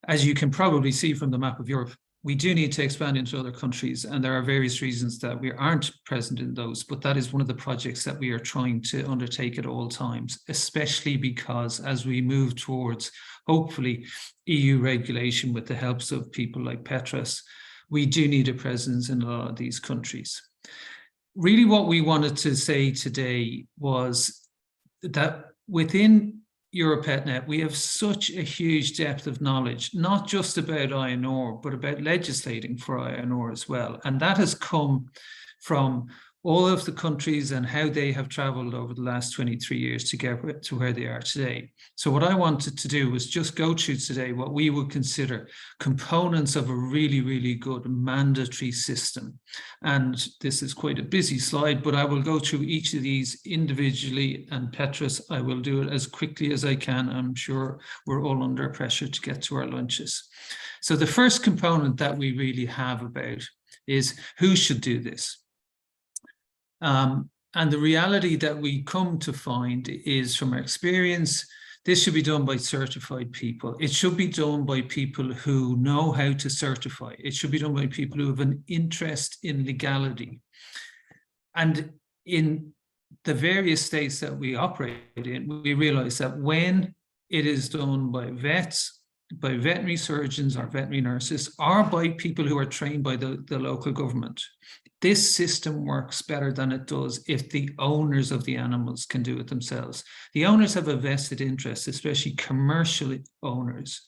As you can probably see from the map of Europe, we do need to expand into other countries, and there are various reasons that we aren't present in those, but that is one of the projects that we are trying to undertake at all times, especially because as we move towards, hopefully, EU regulation with the helps of people like Petras, we do need a presence in a lot of these countries. Really what we wanted to say today was that within EuroPetNet, we have such a huge depth of knowledge, not just about INR, but about legislating for INR as well. And that has come from all of the countries and how they have traveled over the last 23 years to get to where they are today. So what I wanted to do was just go through today what we would consider components of a really, really good mandatory system. And this is quite a busy slide, but I will go through each of these individually, and Petras, I will do it as quickly as I can. I'm sure we're all under pressure to get to our lunches. So the first component that we really have about is who should do this? And the reality that we come to find is, from our experience, this should be done by certified people. It should be done by people who know how to certify. It should be done by people who have an interest in legality. And in the various states that we operate in, we realize that when it is done by vets, by veterinary surgeons or veterinary nurses, or by people who are trained by the local government, this system works better than it does if the owners of the animals can do it themselves. The owners have a vested interest, especially commercial owners,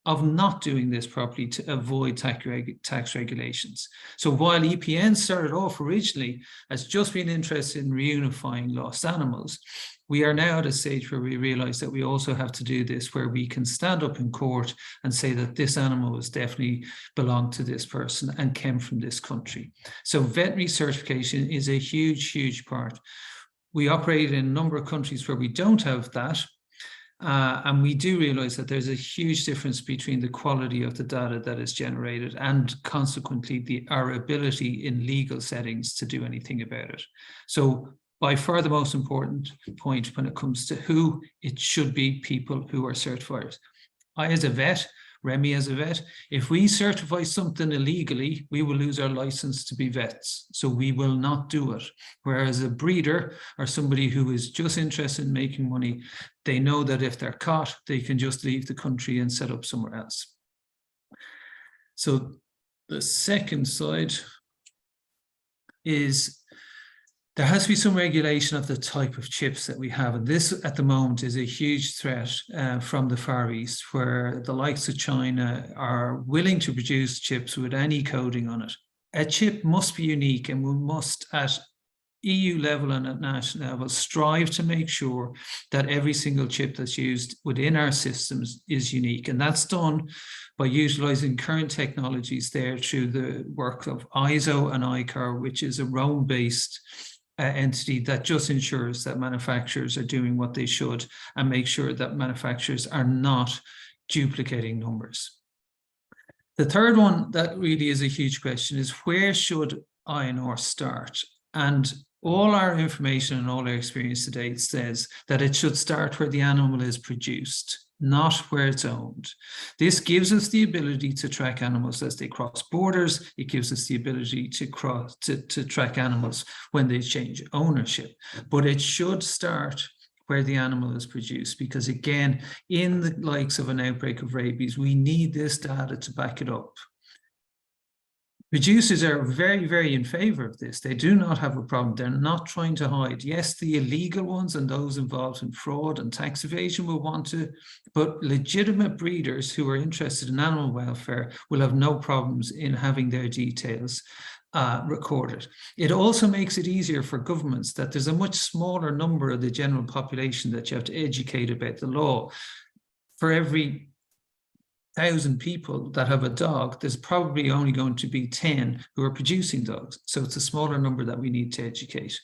of not doing this properly to avoid tax regulations. So while EPN started off originally as just being interested in reunifying lost animals, we are now at a stage where we realize that we also have to do this, where we can stand up in court and say that this animal was definitely belonged to this person and came from this country. So veterinary certification is a huge, huge part. We operate in a number of countries where we don't have that. And we do realize that there's a huge difference between the quality of the data that is generated and consequently our ability in legal settings to do anything about it. So by far the most important point when it comes to who, it should be people who are certified. I as a vet, Remy as a vet, if we certify something illegally, we will lose our license to be vets. So we will not do it. Whereas a breeder or somebody who is just interested in making money, they know that if they're caught, they can just leave the country and set up somewhere else. So the second slide is there has to be some regulation of the type of chips that we have. And this at the moment is a huge threat from the Far East, where the likes of China are willing to produce chips with any coding on it. A chip must be unique, and we must at EU level and at national level strive to make sure that every single chip that's used within our systems is unique. And that's done by utilizing current technologies there through the work of ISO and ICAR, which is a Rome-based entity that just ensures that manufacturers are doing what they should and make sure that manufacturers are not duplicating numbers. The third one that really is a huge question is, where should INR start? And all our information and all our experience to date says that it should start where the animal is produced, not where it's owned. This gives us the ability to track animals as they cross borders. It gives us the ability to track animals when they change ownership. But it should start where the animal is produced, because again, in the likes of an outbreak of rabies, we need this data to back it up. Producers are very, very in favor of this. They do not have a problem. They're not trying to hide. Yes, the illegal ones and those involved in fraud and tax evasion will want to, but legitimate breeders who are interested in animal welfare will have no problems in having their details recorded. It also makes it easier for governments that there's a much smaller number of the general population that you have to educate about the law. For every 1,000 people that have a dog, there's probably only going to be 10 who are producing dogs. So it's a smaller number that we need to educate.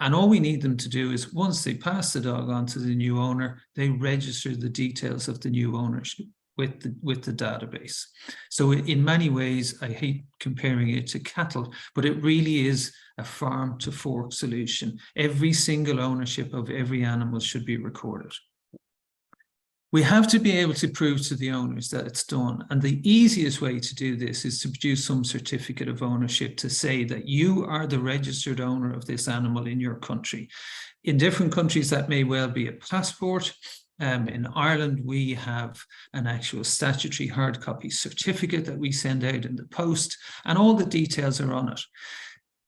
And all we need them to do is, once they pass the dog on to the new owner, they register the details of the new ownership with the database. So in many ways, I hate comparing it to cattle, but it really is a farm to fork solution. Every single ownership of every animal should be recorded. We have to be able to prove to the owners that it's done. And the easiest way to do this is to produce some certificate of ownership to say that you are the registered owner of this animal in your country. In different countries, that may well be a passport. In Ireland, we have an actual statutory hard copy certificate that we send out in the post, and all the details are on it.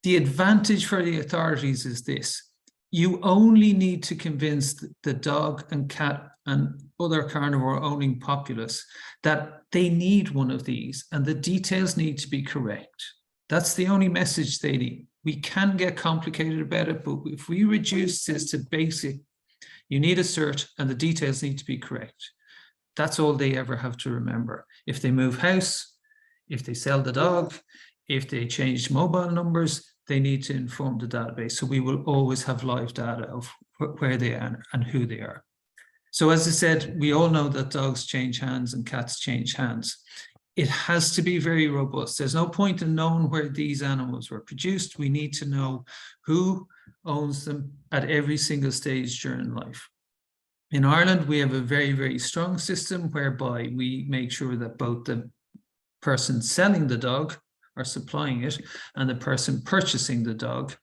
The advantage for the authorities is this: you only need to convince the dog and cat and other carnivore owning populace that they need one of these and the details need to be correct. That's the only message they need. We can get complicated about it, but if we reduce this to basic, you need a cert and the details need to be correct. That's all they ever have to remember. If they move house, if they sell the dog, if they change mobile numbers, they need to inform the database. So we will always have live data of where they are and who they are. So as I said, we all know that dogs change hands and cats change hands. It has to be very robust. There's no point in knowing where these animals were produced. We need to know who owns them at every single stage during life. In Ireland, we have a very, very strong system whereby we make sure that both the person selling the dog or supplying it and the person purchasing the dog,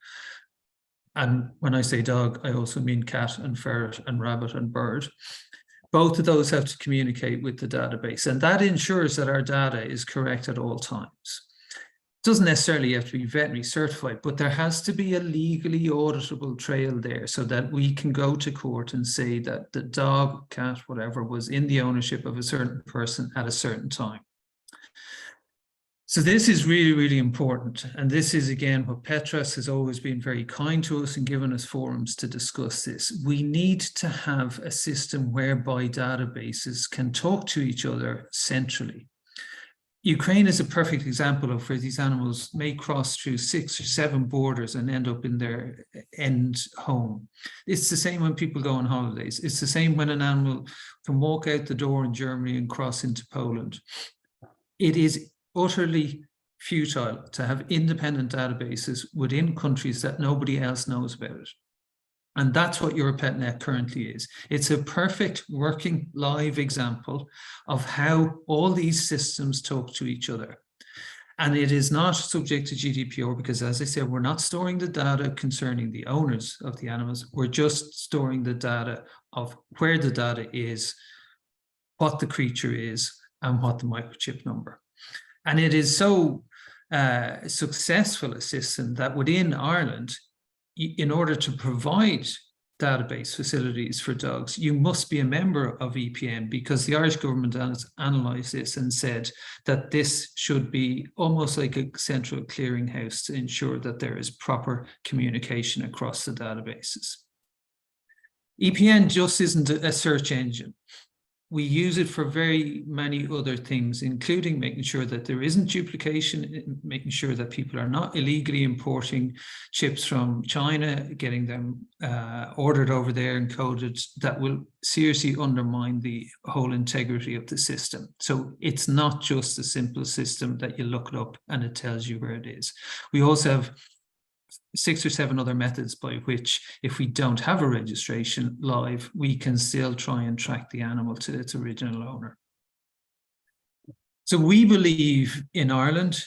and when I say dog, I also mean cat and ferret and rabbit and bird, both of those have to communicate with the database, and that ensures that our data is correct at all times. It doesn't necessarily have to be veterinary certified, but there has to be a legally auditable trail there so that we can go to court and say that the dog, cat, whatever, was in the ownership of a certain person at a certain time. So this is really, really important. And this is, again, what Petras has always been very kind to us and given us forums to discuss this. We need to have a system whereby databases can talk to each other centrally. Ukraine is a perfect example of where these animals may cross through 6 or 7 borders and end up in their end home. It's the same when people go on holidays. It's the same when an animal can walk out the door in Germany and cross into Poland. It is utterly futile to have independent databases within countries that nobody else knows about it. And that's what EuroPetNet currently is. It's a perfect working live example of how all these systems talk to each other. And it is not subject to GDPR because, as I said, we're not storing the data concerning the owners of the animals. We're just storing the data of where the data is, what the creature is, and what the microchip number. And it is so successful a system that within Ireland, in order to provide database facilities for dogs, you must be a member of EPN, because the Irish government has analysed this and said that this should be almost like a central clearinghouse to ensure that there is proper communication across the databases. EPN just isn't a search engine. We use it for very many other things, including making sure that there isn't duplication, making sure that people are not illegally importing chips from China, getting them ordered over there and coded. That will seriously undermine the whole integrity of the system. So it's not just a simple system that you look it up and it tells you where it is. We also have 6 or 7 other methods by which, if we don't have a registration live, we can still try and track the animal to its original owner. So we believe in Ireland,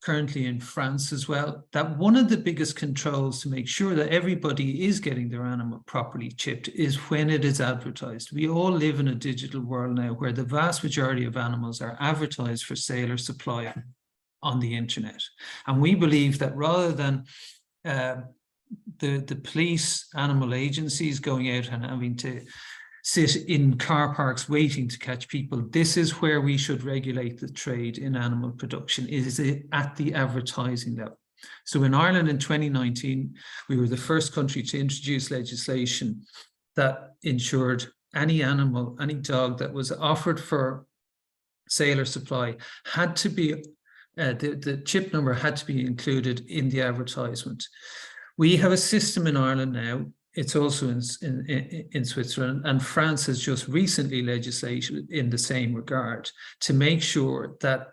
currently in France as well, that one of the biggest controls to make sure that everybody is getting their animal properly chipped is when it is advertised. We all live in a digital world now where the vast majority of animals are advertised for sale or supply on the internet. And we believe that rather than the police, animal agencies going out and having to sit in car parks waiting to catch people, this is where we should regulate the trade in animal production, is it at the advertising level. So in Ireland in 2019, we were the first country to introduce legislation that ensured any animal, any dog that was offered for sale or supply had to be, the chip number had to be included in the advertisement. We have a system in Ireland now. It's also in Switzerland, and France has just recently legislated in the same regard to make sure that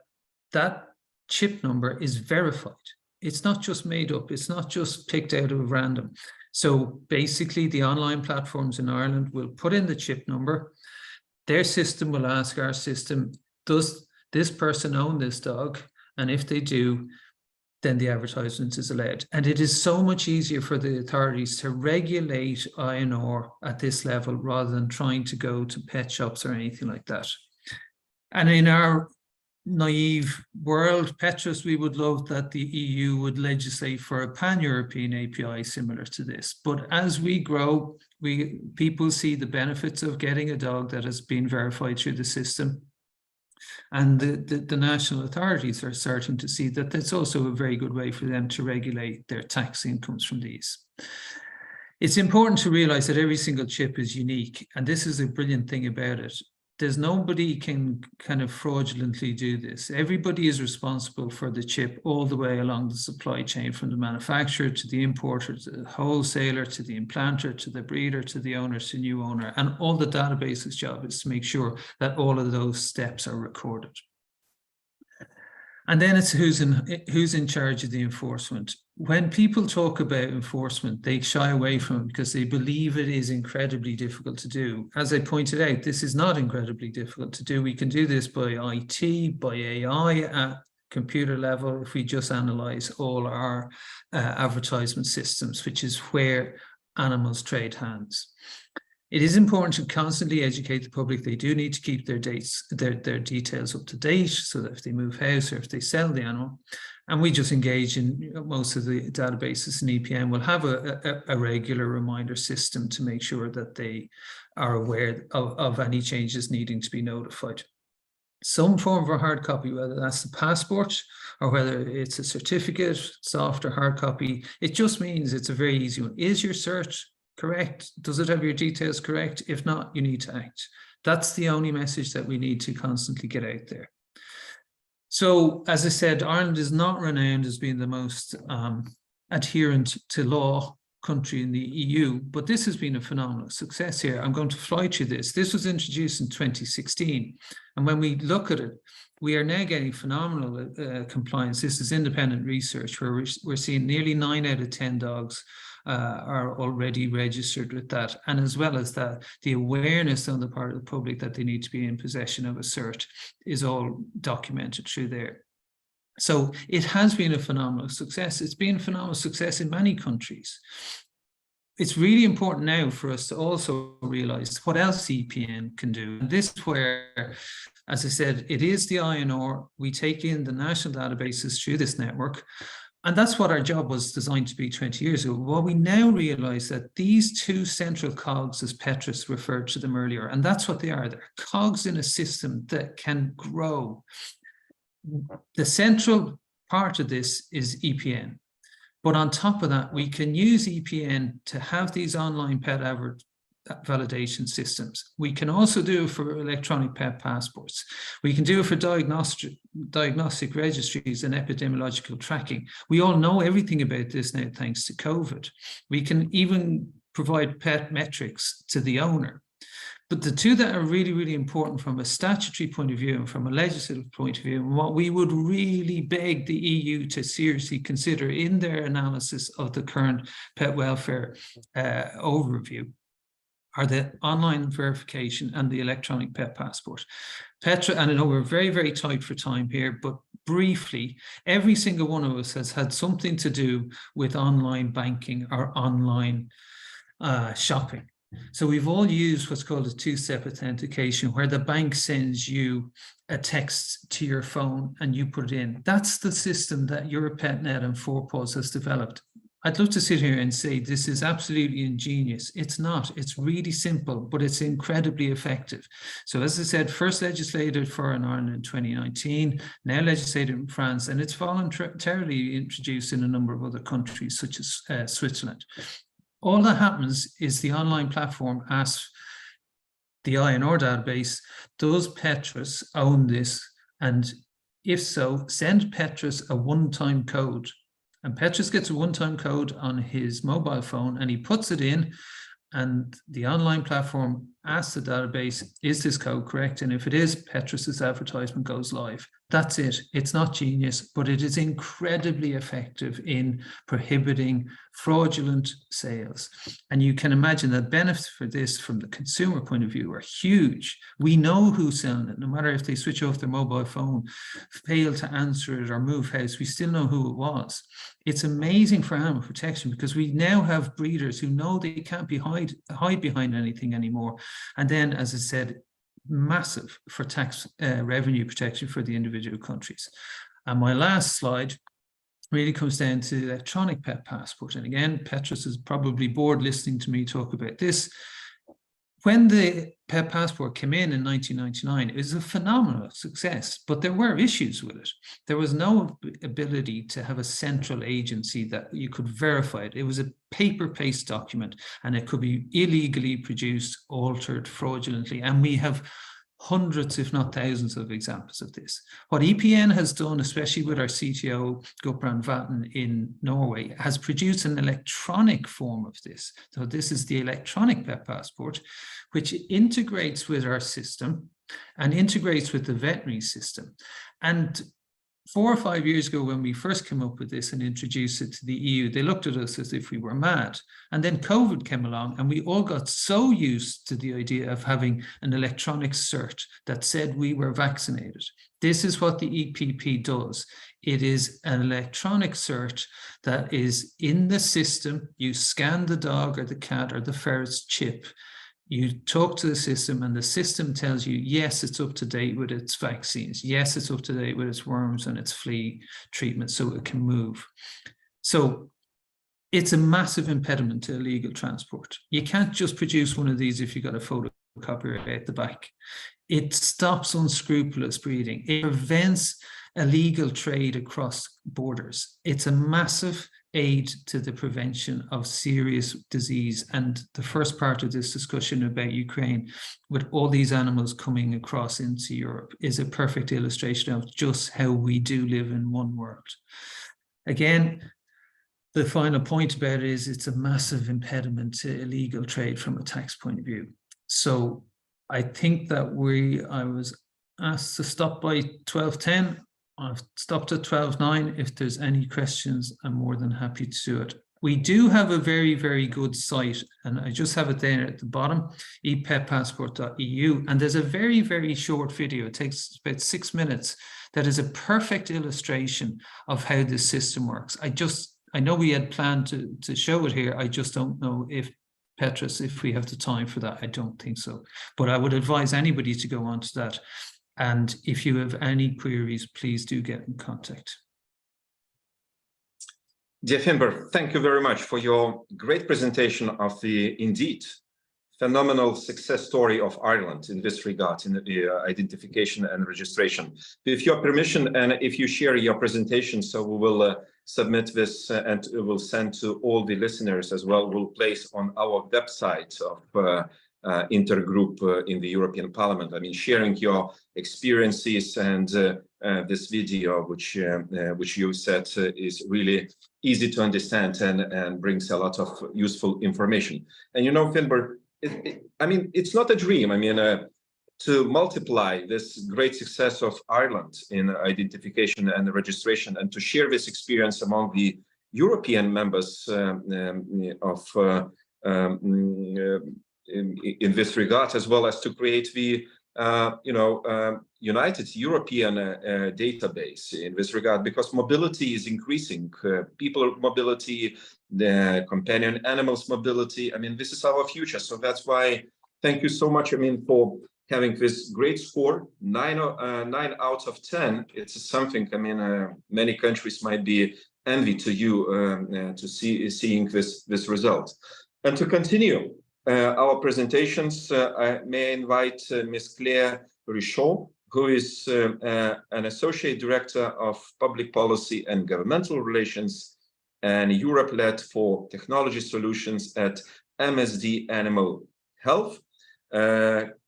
that chip number is verified. It's not just made up. It's not just picked out of random. So basically, the online platforms in Ireland will put in the chip number. Their system will ask our system, does this person own this dog? And if they do, then the advertisement is allowed. And it is so much easier for the authorities to regulate INR at this level rather than trying to go to pet shops or anything like that. And in our naive world, Petrus, we would love that the EU would legislate for a pan-European API similar to this. But as we grow, people see the benefits of getting a dog that has been verified through the system. And the national authorities are starting to see that that's also a very good way for them to regulate their tax incomes from these. It's important to realize that every single chip is unique. And this is a brilliant thing about it. There's nobody can kind of fraudulently do this. Everybody is responsible for the chip all the way along the supply chain, from the manufacturer to the importer, to the wholesaler, to the implanter, to the breeder, to the owner, to new owner. And all the database's job is to make sure that all of those steps are recorded. And then it's who's in charge of the enforcement. When people talk about enforcement, they shy away from it because they believe it is incredibly difficult to do. As I pointed out, this is not incredibly difficult to do. We can do this by IT, by AI at computer level, if we just analyze all our advertisement systems, which is where animals trade hands. It is important to constantly educate the public. They do need to keep their details up to date, so that if they move house or if they sell the animal, and we just engage in most of the databases in EPN will have a regular reminder system to make sure that they are aware of any changes needing to be notified. Some form of a hard copy, whether that's the passport or whether it's a certificate, soft or hard copy, it just means it's a very easy one. Is your search correct? Does it have your details correct? If not, you need to act. That's the only message that we need to constantly get out there. So, as I said, Ireland is not renowned as being the most adherent to law country in the EU, but this has been a phenomenal success here. I'm going to fly through this. This was introduced in 2016. And when we look at it, we are now getting phenomenal compliance. This is independent research where we're seeing nearly 9 out of 10 dogs are already registered with that. And as well as that, the awareness on the part of the public that they need to be in possession of a cert is all documented through there. So it has been a phenomenal success. It's been a phenomenal success in many countries. It's really important now for us to also realize what else EPN can do. And this is where, as I said, it is the INR. We take in the national databases through this network. And that's what our job was designed to be 20 years ago. Well, we now realize that these two central cogs, as Petrus referred to them earlier, and that's what they are. They're cogs in a system that can grow. The central part of this is EPN. But on top of that, we can use EPN to have these online pet validation systems. We can also do it for electronic pet passports. We can do it for diagnostic registries and epidemiological tracking. We all know everything about this now thanks to COVID. We can even provide pet metrics to the owner. But the two that are really, really important from a statutory point of view and from a legislative point of view, and what we would really beg the EU to seriously consider in their analysis of the current pet welfare overview, are the online verification and the electronic pet passport. Petra, and I know we're very, very tight for time here, but briefly, every single one of us has had something to do with online banking or online shopping. So we've all used what's called a two-step authentication, where the bank sends you a text to your phone and you put it in. That's the system that EuroPetNet and 4Paws has developed. I'd love to sit here and say this is absolutely ingenious. It's not. It's really simple, but it's incredibly effective. So as I said, first legislated for in Ireland in 2019, now legislated in France, and it's voluntarily introduced in a number of other countries, such as Switzerland. All that happens is the online platform asks the INR database, does Petrus own this? And if so, send Petrus a one-time code. And Petrus gets a one-time code on his mobile phone and he puts it in, and the online platform asks the database, is this code correct? And if it is, Petrus's advertisement goes live. That's it. It's not genius, but it is incredibly effective in prohibiting fraudulent sales. And you can imagine the benefits for this from the consumer point of view are huge. We know who's selling it, no matter if they switch off their mobile phone, fail to answer it or move house, we still know who it was. It's amazing for animal protection because we now have breeders who know they can't hide behind anything anymore. And then, as I said, massive for tax revenue protection for the individual countries. And my last slide really comes down to the electronic pet passport. And again, Petrus is probably bored listening to me talk about this. When the pet passport came in 1999, it was a phenomenal success, but there were issues with it. There was no ability to have a central agency that you could verify it. It was a paper-based document, and it could be illegally produced, altered, fraudulently, and we have hundreds, if not thousands, of examples of this. What EPN has done, especially with our CTO, Gudbrand Vatten in Norway, has produced an electronic form of this. So this is the electronic pet passport, which integrates with our system and integrates with the veterinary system. And 4 or 5 years ago, when we first came up with this and introduced it to the EU, they looked at us as if we were mad. And then COVID came along and we all got so used to the idea of having an electronic cert that said we were vaccinated. This is what the EPP does. It is an electronic cert that is in the system. You scan the dog or the cat or the ferret's chip. You talk to the system and the system tells you, yes, it's up to date with its vaccines. Yes, it's up to date with its worms and its flea treatment, so it can move. So it's a massive impediment to illegal transport. You can't just produce one of these if you've got a photocopier at the back. It stops unscrupulous breeding. It prevents illegal trade across borders. It's a massive aid to the prevention of serious disease. And the first part of this discussion about Ukraine, with all these animals coming across into Europe, is a perfect illustration of just how we do live in one world. Again, the final point about it is it's a massive impediment to illegal trade from a tax point of view. So I think that I was asked to stop by 12:10. I've stopped at 12:09. If there's any questions, I'm more than happy to do it. We do have a very, very good site, and I just have it there at the bottom, epetpassport.eu, and there's a very, very short video. It takes about 6 minutes. That is a perfect illustration of how this system works. I know we had planned to show it here. I just don't know if Petrus, if we have the time for that. I don't think so, but I would advise anybody to go on to that. And if you have any queries, please do get in contact. Dear Finbar, thank you very much for your great presentation of the indeed phenomenal success story of Ireland in this regard, in the identification and registration. With your permission, and if you share your presentation, so we will submit this and we'll send to all the listeners as well. We'll place on our website of Intergroup in the European Parliament. I mean, sharing your experiences and this video, which you said is really easy to understand and brings a lot of useful information. And you know, Finbar, I mean, it's not a dream. I mean, to multiply this great success of Ireland in identification and registration, and to share this experience among the European members in this regard, as well as to create the united European database in this regard, because mobility is increasing. People mobility, the companion animals mobility. I mean, this is our future. So that's why, thank you so much, I mean, for having this great score, 9 out of 10. It's something, I mean, many countries might be envy to you to seeing this result. And to continue our presentations, I may invite Ms. Claire Richaud, who is an Associate Director of Public Policy and Governmental Relations and Europe-led for Technology Solutions at MSD Animal Health.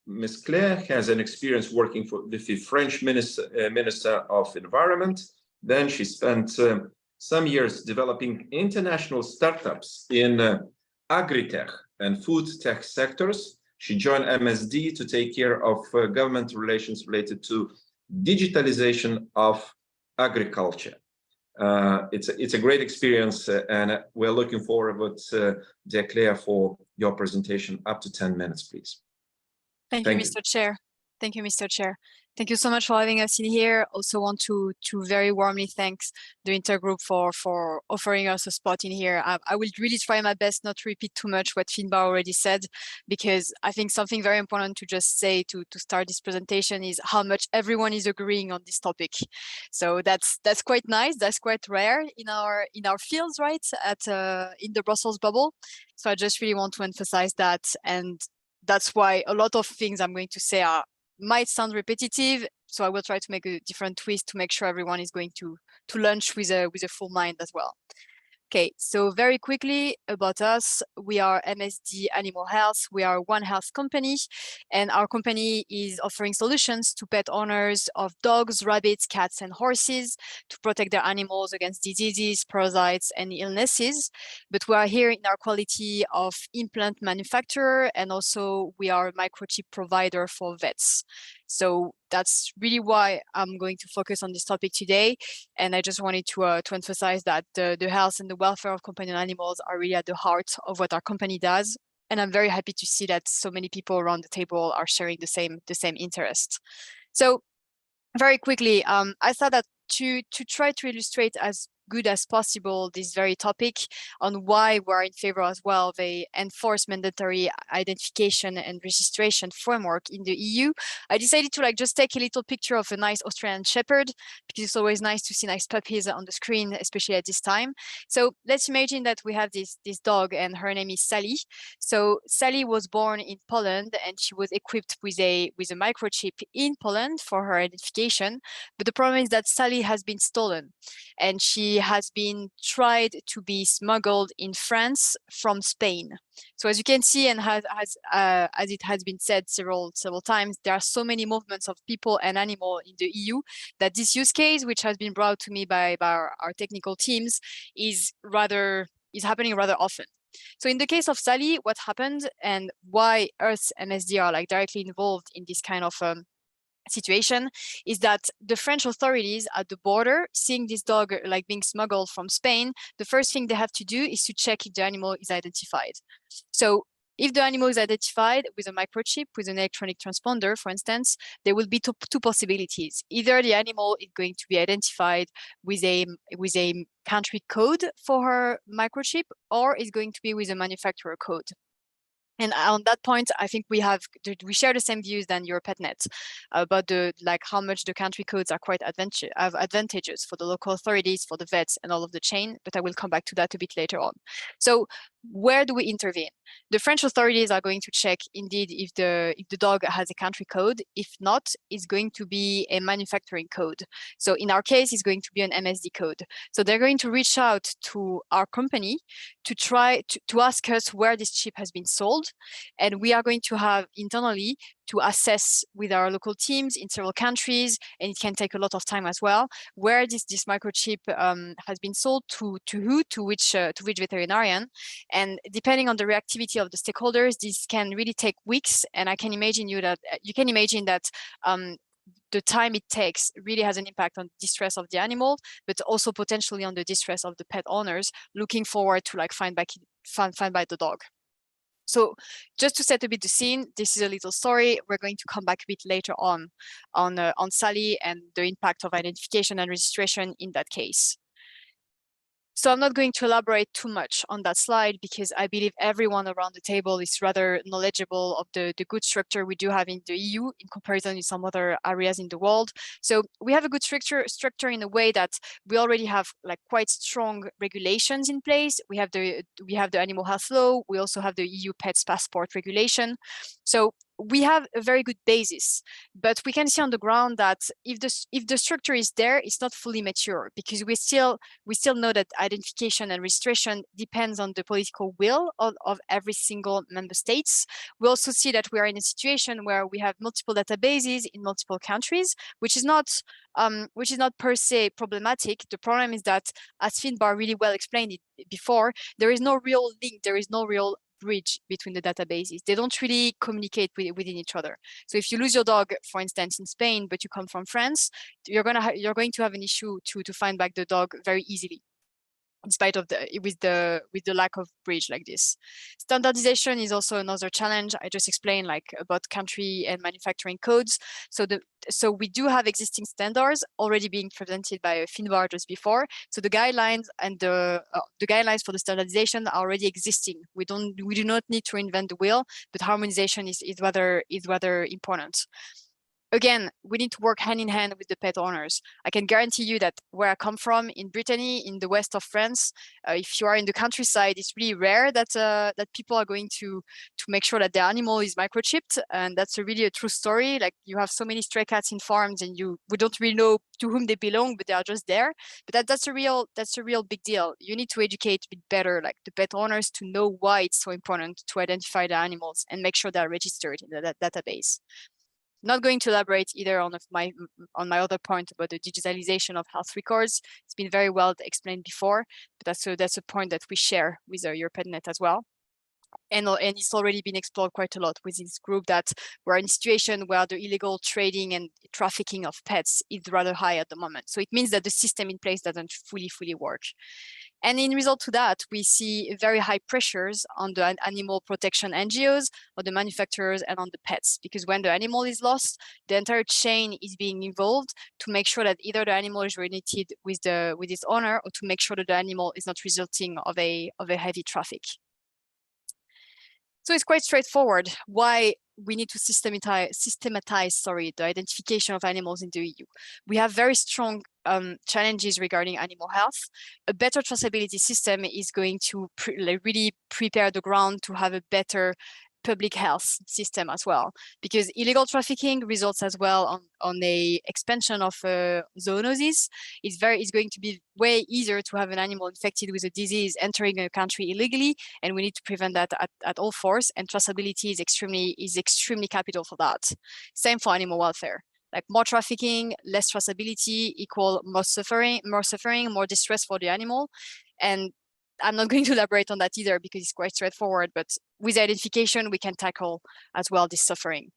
Ms. Claire has an experience working with the French Minister of Environment. Then she spent some years developing international startups in agri-tech and food tech sectors. She joined MSD to take care of government relations related to digitalization of agriculture. It's a great experience, and we're looking forward, dear Claire, for your presentation. Up to 10 minutes, please. Thank you, Mr. Chair. Thank you, Mr. Chair. Thank you so much for having us in here. Also want to very warmly thank the Intergroup for offering us a spot in here. I will really try my best not to repeat too much what Finbar already said, because I think something very important to just say to start this presentation is how much everyone is agreeing on this topic. So that's quite nice. That's quite rare in our fields, right? In the Brussels bubble. So I just really want to emphasize that, and that's why a lot of things I'm going to say might sound repetitive, so I will try to make a different twist to make sure everyone is going to lunch with a full mind as well. Okay, so very quickly about us, we are MSD Animal Health. We are a One Health company, and our company is offering solutions to pet owners of dogs, rabbits, cats, and horses to protect their animals against diseases, parasites, and illnesses. But we are here in our quality of implant manufacturer, and also we are a microchip provider for vets. So that's really why I'm going to focus on this topic today. And I just wanted to emphasize that the health and the welfare of companion animals are really at the heart of what our company does. And I'm very happy to see that so many people around the table are sharing the same interest. So very quickly, I thought that to try to illustrate as good as possible this very topic on why we're in favor as well of the enforced mandatory identification and registration framework in the EU, I decided to just take a little picture of a nice Australian Shepherd, because it's always nice to see nice puppies on the screen, especially at this time. So let's imagine that we have this dog, and her name is Sally. So Sally was born in Poland, and she was equipped with a microchip in Poland for her identification. But the problem is that Sally has been stolen, and she has been tried to be smuggled in France from Spain. So as you can see, and as it has been said several times, there are so many movements of people and animal in the EU that this use case, which has been brought to me by our technical teams, is happening rather often. So in the case of Sally, what happened and why us MSD are directly involved in this kind of situation is that the French authorities at the border, seeing this dog being smuggled from Spain, the first thing they have to do is to check if the animal is identified. So if the animal is identified with a microchip, with an electronic transponder, for instance, there will be two possibilities. Either the animal is going to be identified with a country code for her microchip, or is going to be with a manufacturer code. And on that point, I think we share the same views than EuroPetNet about how much the country codes are quite advantageous for the local authorities, for the vets, and all of the chain. But I will come back to that a bit later on. So where do we intervene? The French authorities are going to check indeed if the dog has a country code. If not, it's going to be a manufacturing code. So in our case, it's going to be an MSD code. So they're going to reach out to our company to try to ask us where this chip has been sold. And we are going to have internally to assess with our local teams in several countries, and it can take a lot of time as well, where this microchip has been sold to who, to which veterinarian. And depending on the reactivity of the stakeholders, this can really take weeks. And I can imagine you can imagine that the time it takes really has an impact on the distress of the animal, but also potentially on the distress of the pet owners looking forward to find back the dog. So just to set a bit the scene, this is a little story. We're going to come back a bit later on Sally and the impact of identification and registration in that case. So I'm not going to elaborate too much on that slide because I believe everyone around the table is rather knowledgeable of the good structure we do have in the EU in comparison with some other areas in the world. So we have a good structure in a way that we already have like quite strong regulations in place. We have the animal health law. We also have the EU pets passport regulation. So we have a very good basis, but we can see on the ground that if the structure is there, it's not fully mature because we still know that identification and registration depends on the political will of every single member states. We also see that we are in a situation where we have multiple databases in multiple countries, which is not per se problematic. The problem is that, as Finbar really well explained it before, there is no real link, there is no real bridge between the databases. They don't really communicate within each other. So if you lose your dog, for instance, in Spain, but you come from France, you're going to have an issue to find back the dog very easily, in spite of with the lack of bridge like this. Standardization is also another challenge. I just explained like about country and manufacturing codes. So we do have existing standards already being presented by Finbar just before. So the guidelines and the guidelines for the standardization are already existing. We do not need to reinvent the wheel, but harmonization is rather important. Again, we need to work hand in hand with the pet owners. I can guarantee you that where I come from in Brittany, in the west of France, if you are in the countryside, it's really rare that that people are going to make sure that their animal is microchipped, and that's really a true story. Like you have so many stray cats in farms, and we don't really know to whom they belong, but they are just there. But that's a real big deal. You need to educate a bit better, like the pet owners, to know why it's so important to identify the animals and make sure they're registered in the database. Not going to elaborate either on my other point about the digitalization of health records. It's been very well explained before, but that's a point that we share with EuroPetNet as well. And it's already been explored quite a lot with this group, that we're in a situation where the illegal trading and trafficking of pets is rather high at the moment. So it means that the system in place doesn't fully work. And in result to that, we see very high pressures on the animal protection NGOs, on the manufacturers, and on the pets, because when the animal is lost, the entire chain is being involved to make sure that either the animal is reunited with its owner, or to make sure that the animal is not resulting of a heavy traffic. So it's quite straightforward why we need to systematize the identification of animals in the EU. We have very strong challenges regarding animal health. A better traceability system is going to really prepare the ground to have a better public health system as well, because illegal trafficking results as well on a expansion of zoonoses. It's going to be way easier to have an animal infected with a disease entering a country illegally, and we need to prevent that at all force. And traceability is extremely capital for that. Same for animal welfare. Like more trafficking, less traceability equal more suffering, more distress for the animal. And I'm not going to elaborate on that either because it's quite straightforward, but with identification, we can tackle as well this suffering.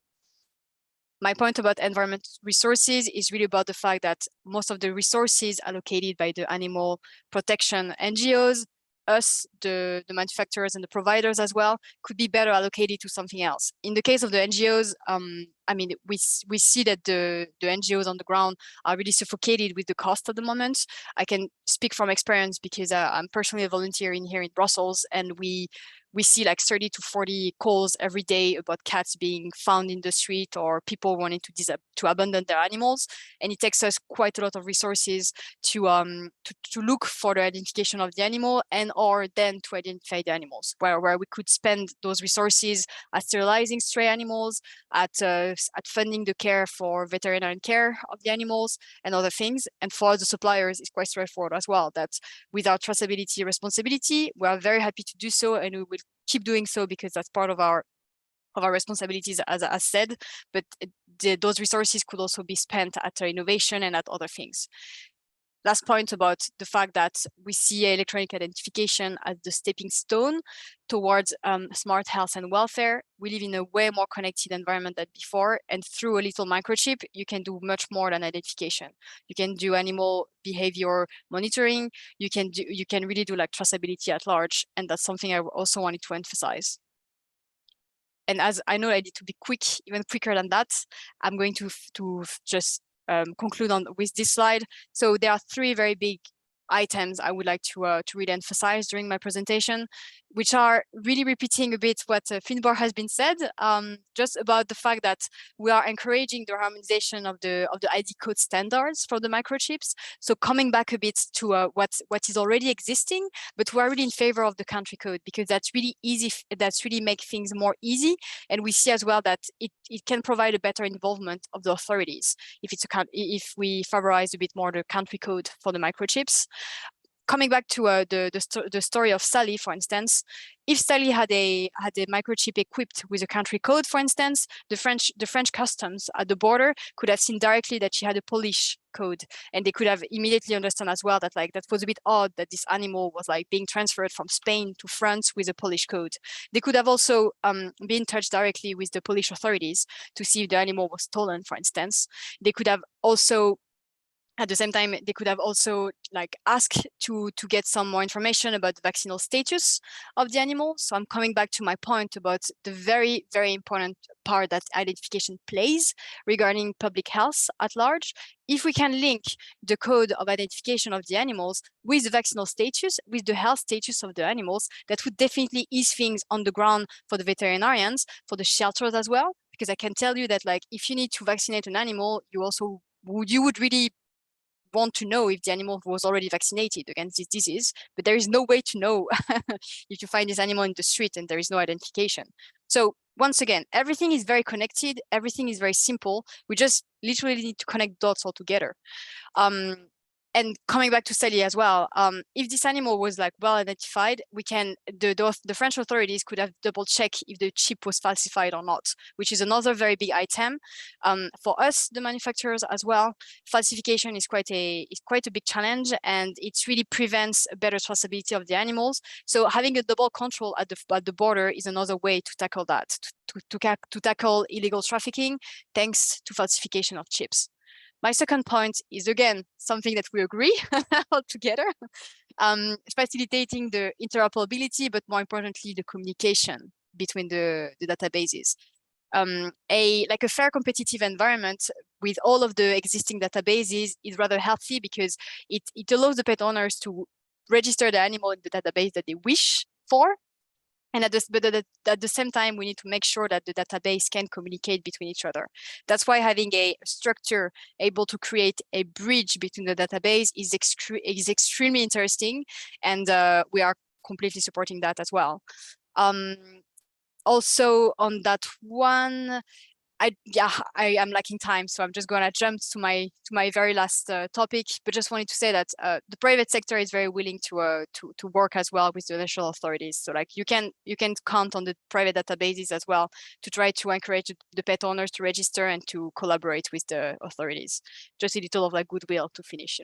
My point about environment resources is really about the fact that most of the resources allocated by the animal protection NGOs, us, the manufacturers and the providers as well, could be better allocated to something else. In the case of the NGOs, I mean, we see that the NGOs on the ground are really suffocated with the cost at the moment. I can speak from experience because I'm personally a volunteer here in Brussels, and we see like 30 to 40 calls every day about cats being found in the street or people wanting to abandon their animals, and it takes us quite a lot of resources to look for the identification of the animal and or then to identify the animals, where we could spend those resources at sterilizing stray animals, at funding the care for veterinary care of the animals and other things. And for the suppliers, it's quite straightforward as well, that with our traceability responsibility, we are very happy to do so, and we will keep doing so because that's part of our responsibilities, as said. But those resources could also be spent at innovation and at other things. Last point about the fact that we see electronic identification as the stepping stone towards smart health and welfare. We live in a way more connected environment than before, and through a little microchip, you can do much more than identification. You can do animal behavior monitoring. You can really do like traceability at large, and that's something I also wanted to emphasize. And as I know I need to be quick, even quicker than that, I'm going to just conclude on with this slide. So there are three very big items I would like to really emphasize during my presentation, which are really repeating a bit what Finbar has been said, just about the fact that we are encouraging the harmonization of the ID code standards for the microchips. So coming back a bit to what is already existing, but we are really in favor of the country code because that's really easy. That's really make things more easy, and we see as well that it can provide a better involvement of the authorities if we favorize a bit more the country code for the microchips. Coming back to the story of Sally, for instance, if Sally had a microchip equipped with a country code, for instance, the French customs at the border could have seen directly that she had a Polish code, and they could have immediately understand as well that that was a bit odd that this animal was being transferred from Spain to France with a Polish code. They could have also been in touch directly with the Polish authorities to see if the animal was stolen, for instance. They could have also at the same time, they could have also asked to get some more information about the vaccinal status of the animal. So I'm coming back to my point about the very, very important part that identification plays regarding public health at large. If we can link the code of identification of the animals with the vaccinal status, with the health status of the animals, that would definitely ease things on the ground for the veterinarians, for the shelters as well. Because I can tell you that if you need to vaccinate an animal, you would really want to know if the animal was already vaccinated against this disease, but there is no way to know if you find this animal in the street and there is no identification. So once again, everything is very connected, everything is very simple. We just literally need to connect dots all together. And coming back to Sally as well, if this animal was well identified, the French authorities could have double checked if the chip was falsified or not, which is another very big item. For us, the manufacturers as well, falsification is quite a big challenge, and it really prevents better traceability of the animals. So having a double control at the border is another way to tackle that, to tackle illegal trafficking, thanks to falsification of chips. My second point is, again, something that we agree all together, facilitating the interoperability, but more importantly, the communication between the databases. A fair competitive environment with all of the existing databases is rather healthy because it allows the pet owners to register the animal in the database that they wish for. And at the same time, we need to make sure that the database can communicate between each other. That's why having a structure able to create a bridge between the database is extremely interesting, and we are completely supporting that as well. Also on that one, I am lacking time, so I'm just gonna jump to my very last topic. But just wanted to say that the private sector is very willing to work as well with the national authorities. So you can count on the private databases as well to try to encourage the pet owners to register and to collaborate with the authorities. Just a little of goodwill to finish,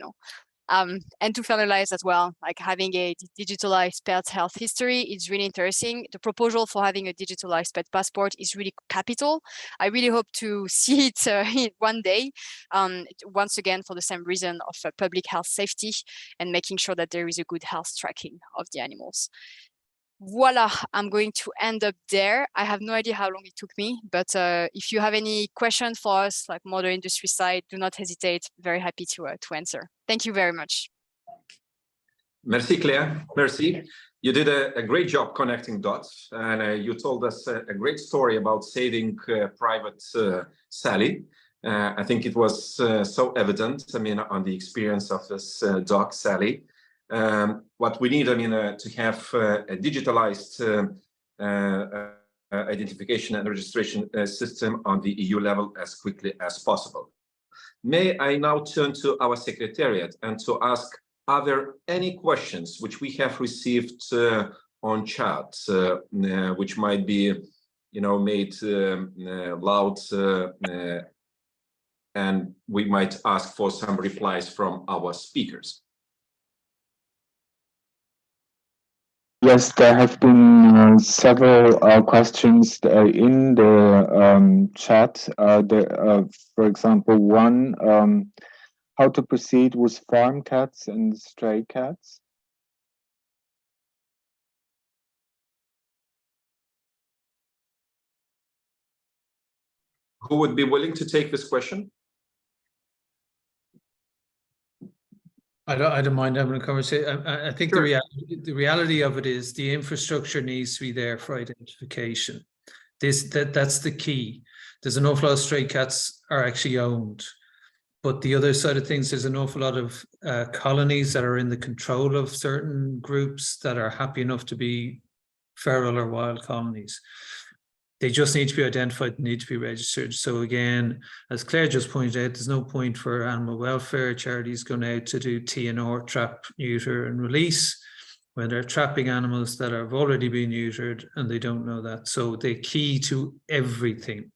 and to finalize as well, having a digitalized pet health history is really interesting. The proposal for having a digitalized pet passport is really capital. I really hope to see it one day, once again, for the same reason of public health safety and making sure that there is a good health tracking of the animals. Voila, I'm going to end up there. I have no idea how long it took me, but if you have any questions for us, more the industry side, do not hesitate. Very happy to answer. Thank you very much. Merci, Claire. Merci. You did a great job connecting dots, and you told us a great story about saving private Sally. I think it was so evident, on the experience of this dog, Sally. What we need, to have a digitalized identification and registration system on the EU level as quickly as possible. May I now turn to our secretariat and to ask, are there any questions which we have received on chat, which might be, made loud, and we might ask for some replies from our speakers? Yes, there have been several questions in the chat. For example, one, how to proceed with farm cats and stray cats? Who would be willing to take this question? I don't mind having a conversation. I think Sure. the reality of it is the infrastructure needs to be there for identification. That's the key. There's an awful lot of stray cats are actually owned, but the other side of things, there's an awful lot of colonies that are in the control of certain groups that are happy enough to be feral or wild colonies. They just need to be identified, need to be registered. So again, as Claire just pointed out, there's no point for animal welfare charities going out to do TNR, trap, neuter and release when they're trapping animals that have already been neutered and they don't know that. So the key to everything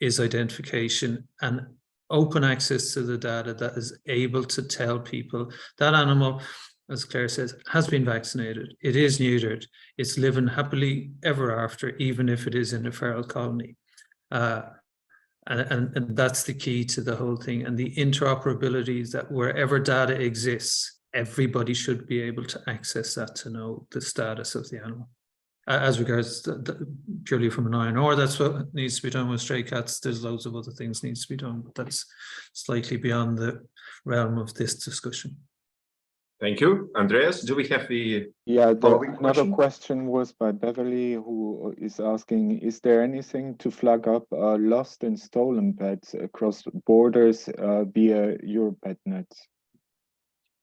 is identification and open access to the data that is able to tell people that animal, as Claire says, has been vaccinated, it is neutered, it's living happily ever after, even if it is in a feral colony. And that's the key to the whole thing. And the interoperability is that wherever data exists, everybody should be able to access that to know the status of the animal. As regards purely from an INR, that's what needs to be done with stray cats. There's loads of other things needs to be done, but that's slightly beyond the realm of this discussion. Thank you. Andreas, do we have the Another question was by Beverly, who is asking, is there anything to flag up lost and stolen pets across borders via EuroPetNet?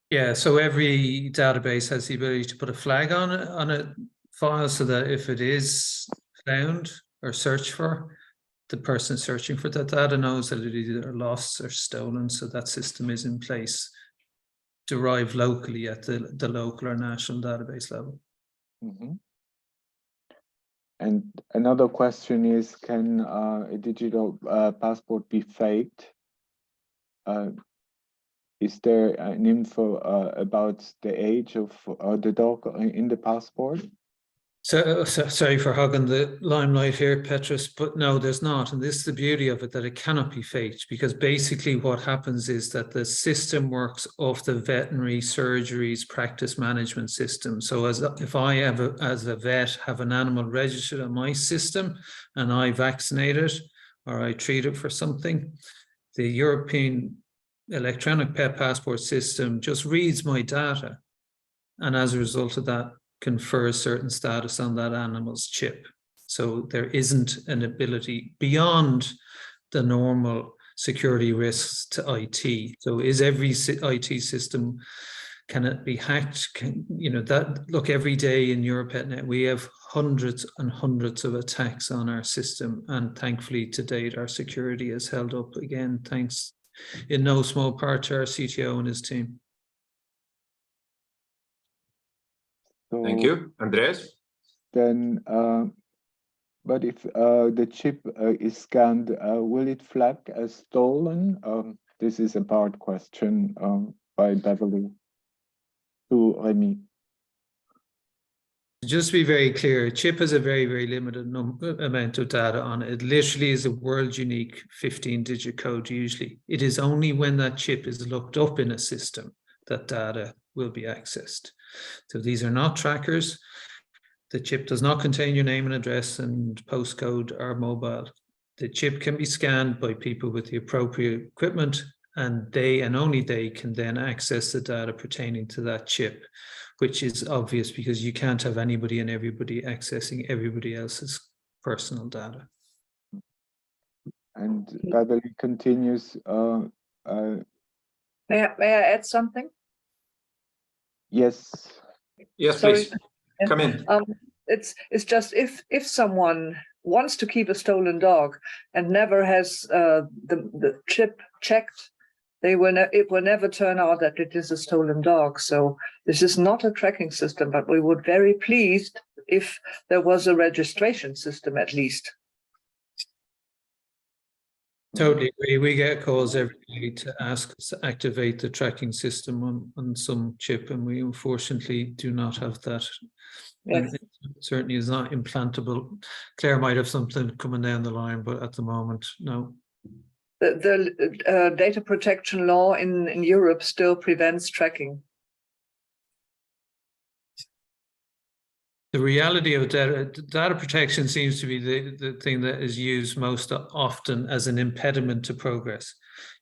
Yeah, so every database has the ability to put a flag on a file so that if it is found or searched for, the person searching for that data knows that it is either lost or stolen. So that system is in place, derived locally at the local or national database level. Mm-hmm. And another question is, can a digital passport be faked? Is there an info about the age of the dog in the passport? So sorry for hogging the limelight here, Petrus, but no, there's not. And this is the beauty of it, that it cannot be faked, because basically what happens is that the system works off the veterinary surgery's practice management system. So if I have as a vet have an animal registered on my system and I vaccinate it or I treat it for something, the European electronic pet passport system just reads my data, and as a result of that, confers certain status on that animal's chip. So there isn't an ability beyond the normal security risks to IT. So is every IT system, can it be hacked? Look, every day in EuroPetNet, we have hundreds and hundreds of attacks on our system. And thankfully to date, our security has held up again, thanks in no small part to our CTO and his team. So Thank you. Andreas? Then, but if the chip is scanned, will it flag as stolen? This is a part question by Beverly to Remy. Just to be very clear, a chip has a very, very limited amount of data on it. It literally is a world unique 15-digit code usually. It is only when that chip is looked up in a system that data will be accessed. So these are not trackers. The chip does not contain your name and address and postcode or mobile. The chip can be scanned by people with the appropriate equipment, and they and only they can then access the data pertaining to that chip, which is obvious because you can't have anybody and everybody accessing everybody else's personal data. And Beverly continues. May I add something? Yes. Yes, Sorry. please. Come in. It's just if someone wants to keep a stolen dog and never has the chip checked, it will never turn out that it is a stolen dog. So this is not a tracking system, but we would very pleased if there was a registration system at least. Totally agree. We get calls every day to ask us to activate the tracking system on some chip, and we unfortunately do not have that. Yes. And it certainly is not implantable. Claire might have something coming down the line, but at the moment, no. The data protection law in Europe still prevents tracking. the reality of data protection seems to be the thing that is used most often as an impediment to progress.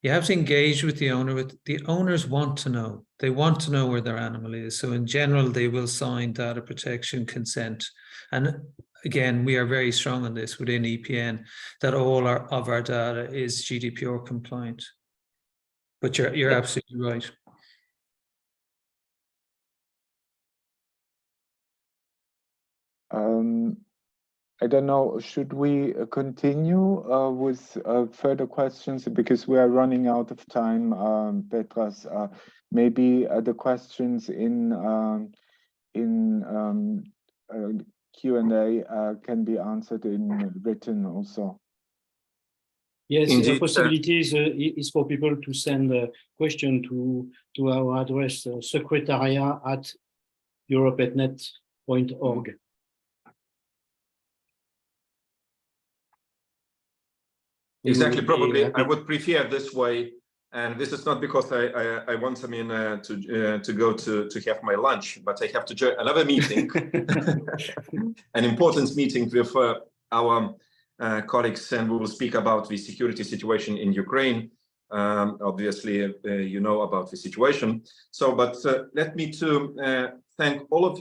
You have to engage with the owner. The owners want to know. They want to know where their animal is. So in general, they will sign data protection consent. And again, we are very strong on this within EPN, that all of our data is GDPR compliant. But you're absolutely right. I don't know, should we continue with further questions? Because we are running out of time, Petras. Maybe the questions in Q&A can be answered in written also. Yes, Indeed, possibilities is for people to send a question to our address, secretariat@europetnet.org. Exactly. Probably I would prefer this way, and this is not because I want to go to have my lunch, but I have to join another meeting, an important meeting with our colleagues, and we will speak about the security situation in Ukraine. Obviously, you know about the situation. So, but let me thank all of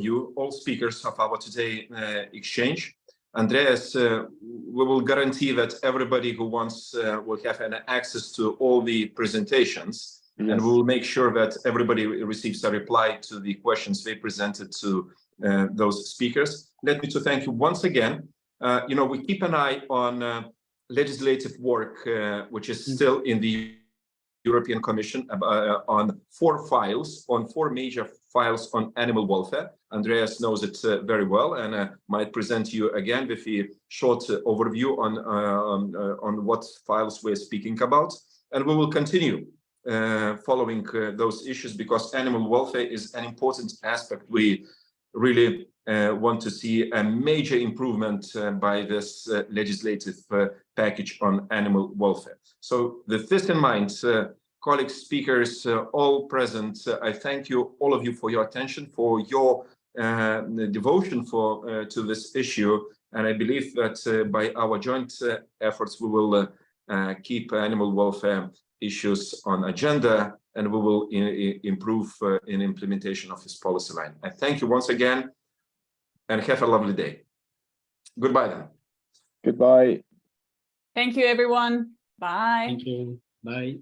you, all speakers of our today exchange. Andreas, we will guarantee that everybody who wants will have an access to all the presentations, yes. And we will make sure that everybody receives a reply to the questions they presented to those speakers. Let me to thank you once again. You know, we keep an eye on legislative work, which is still in the European Commission on 4 major files on animal welfare. Andreas knows it very well, and might present you again with a short overview on what files we're speaking about. And we will continue following those issues, because animal welfare is an important aspect. We really want to see a major improvement by this legislative package on animal welfare. So with this in mind, colleagues, speakers, all present, I thank you, all of you, for your attention, for your devotion to this issue. And I believe that by our joint efforts, we will keep animal welfare issues on agenda, and we will improve in implementation of this policy line. I thank you once again, and have a lovely day. Goodbye then. Goodbye. Thank you, everyone. Bye. Thank you. Bye.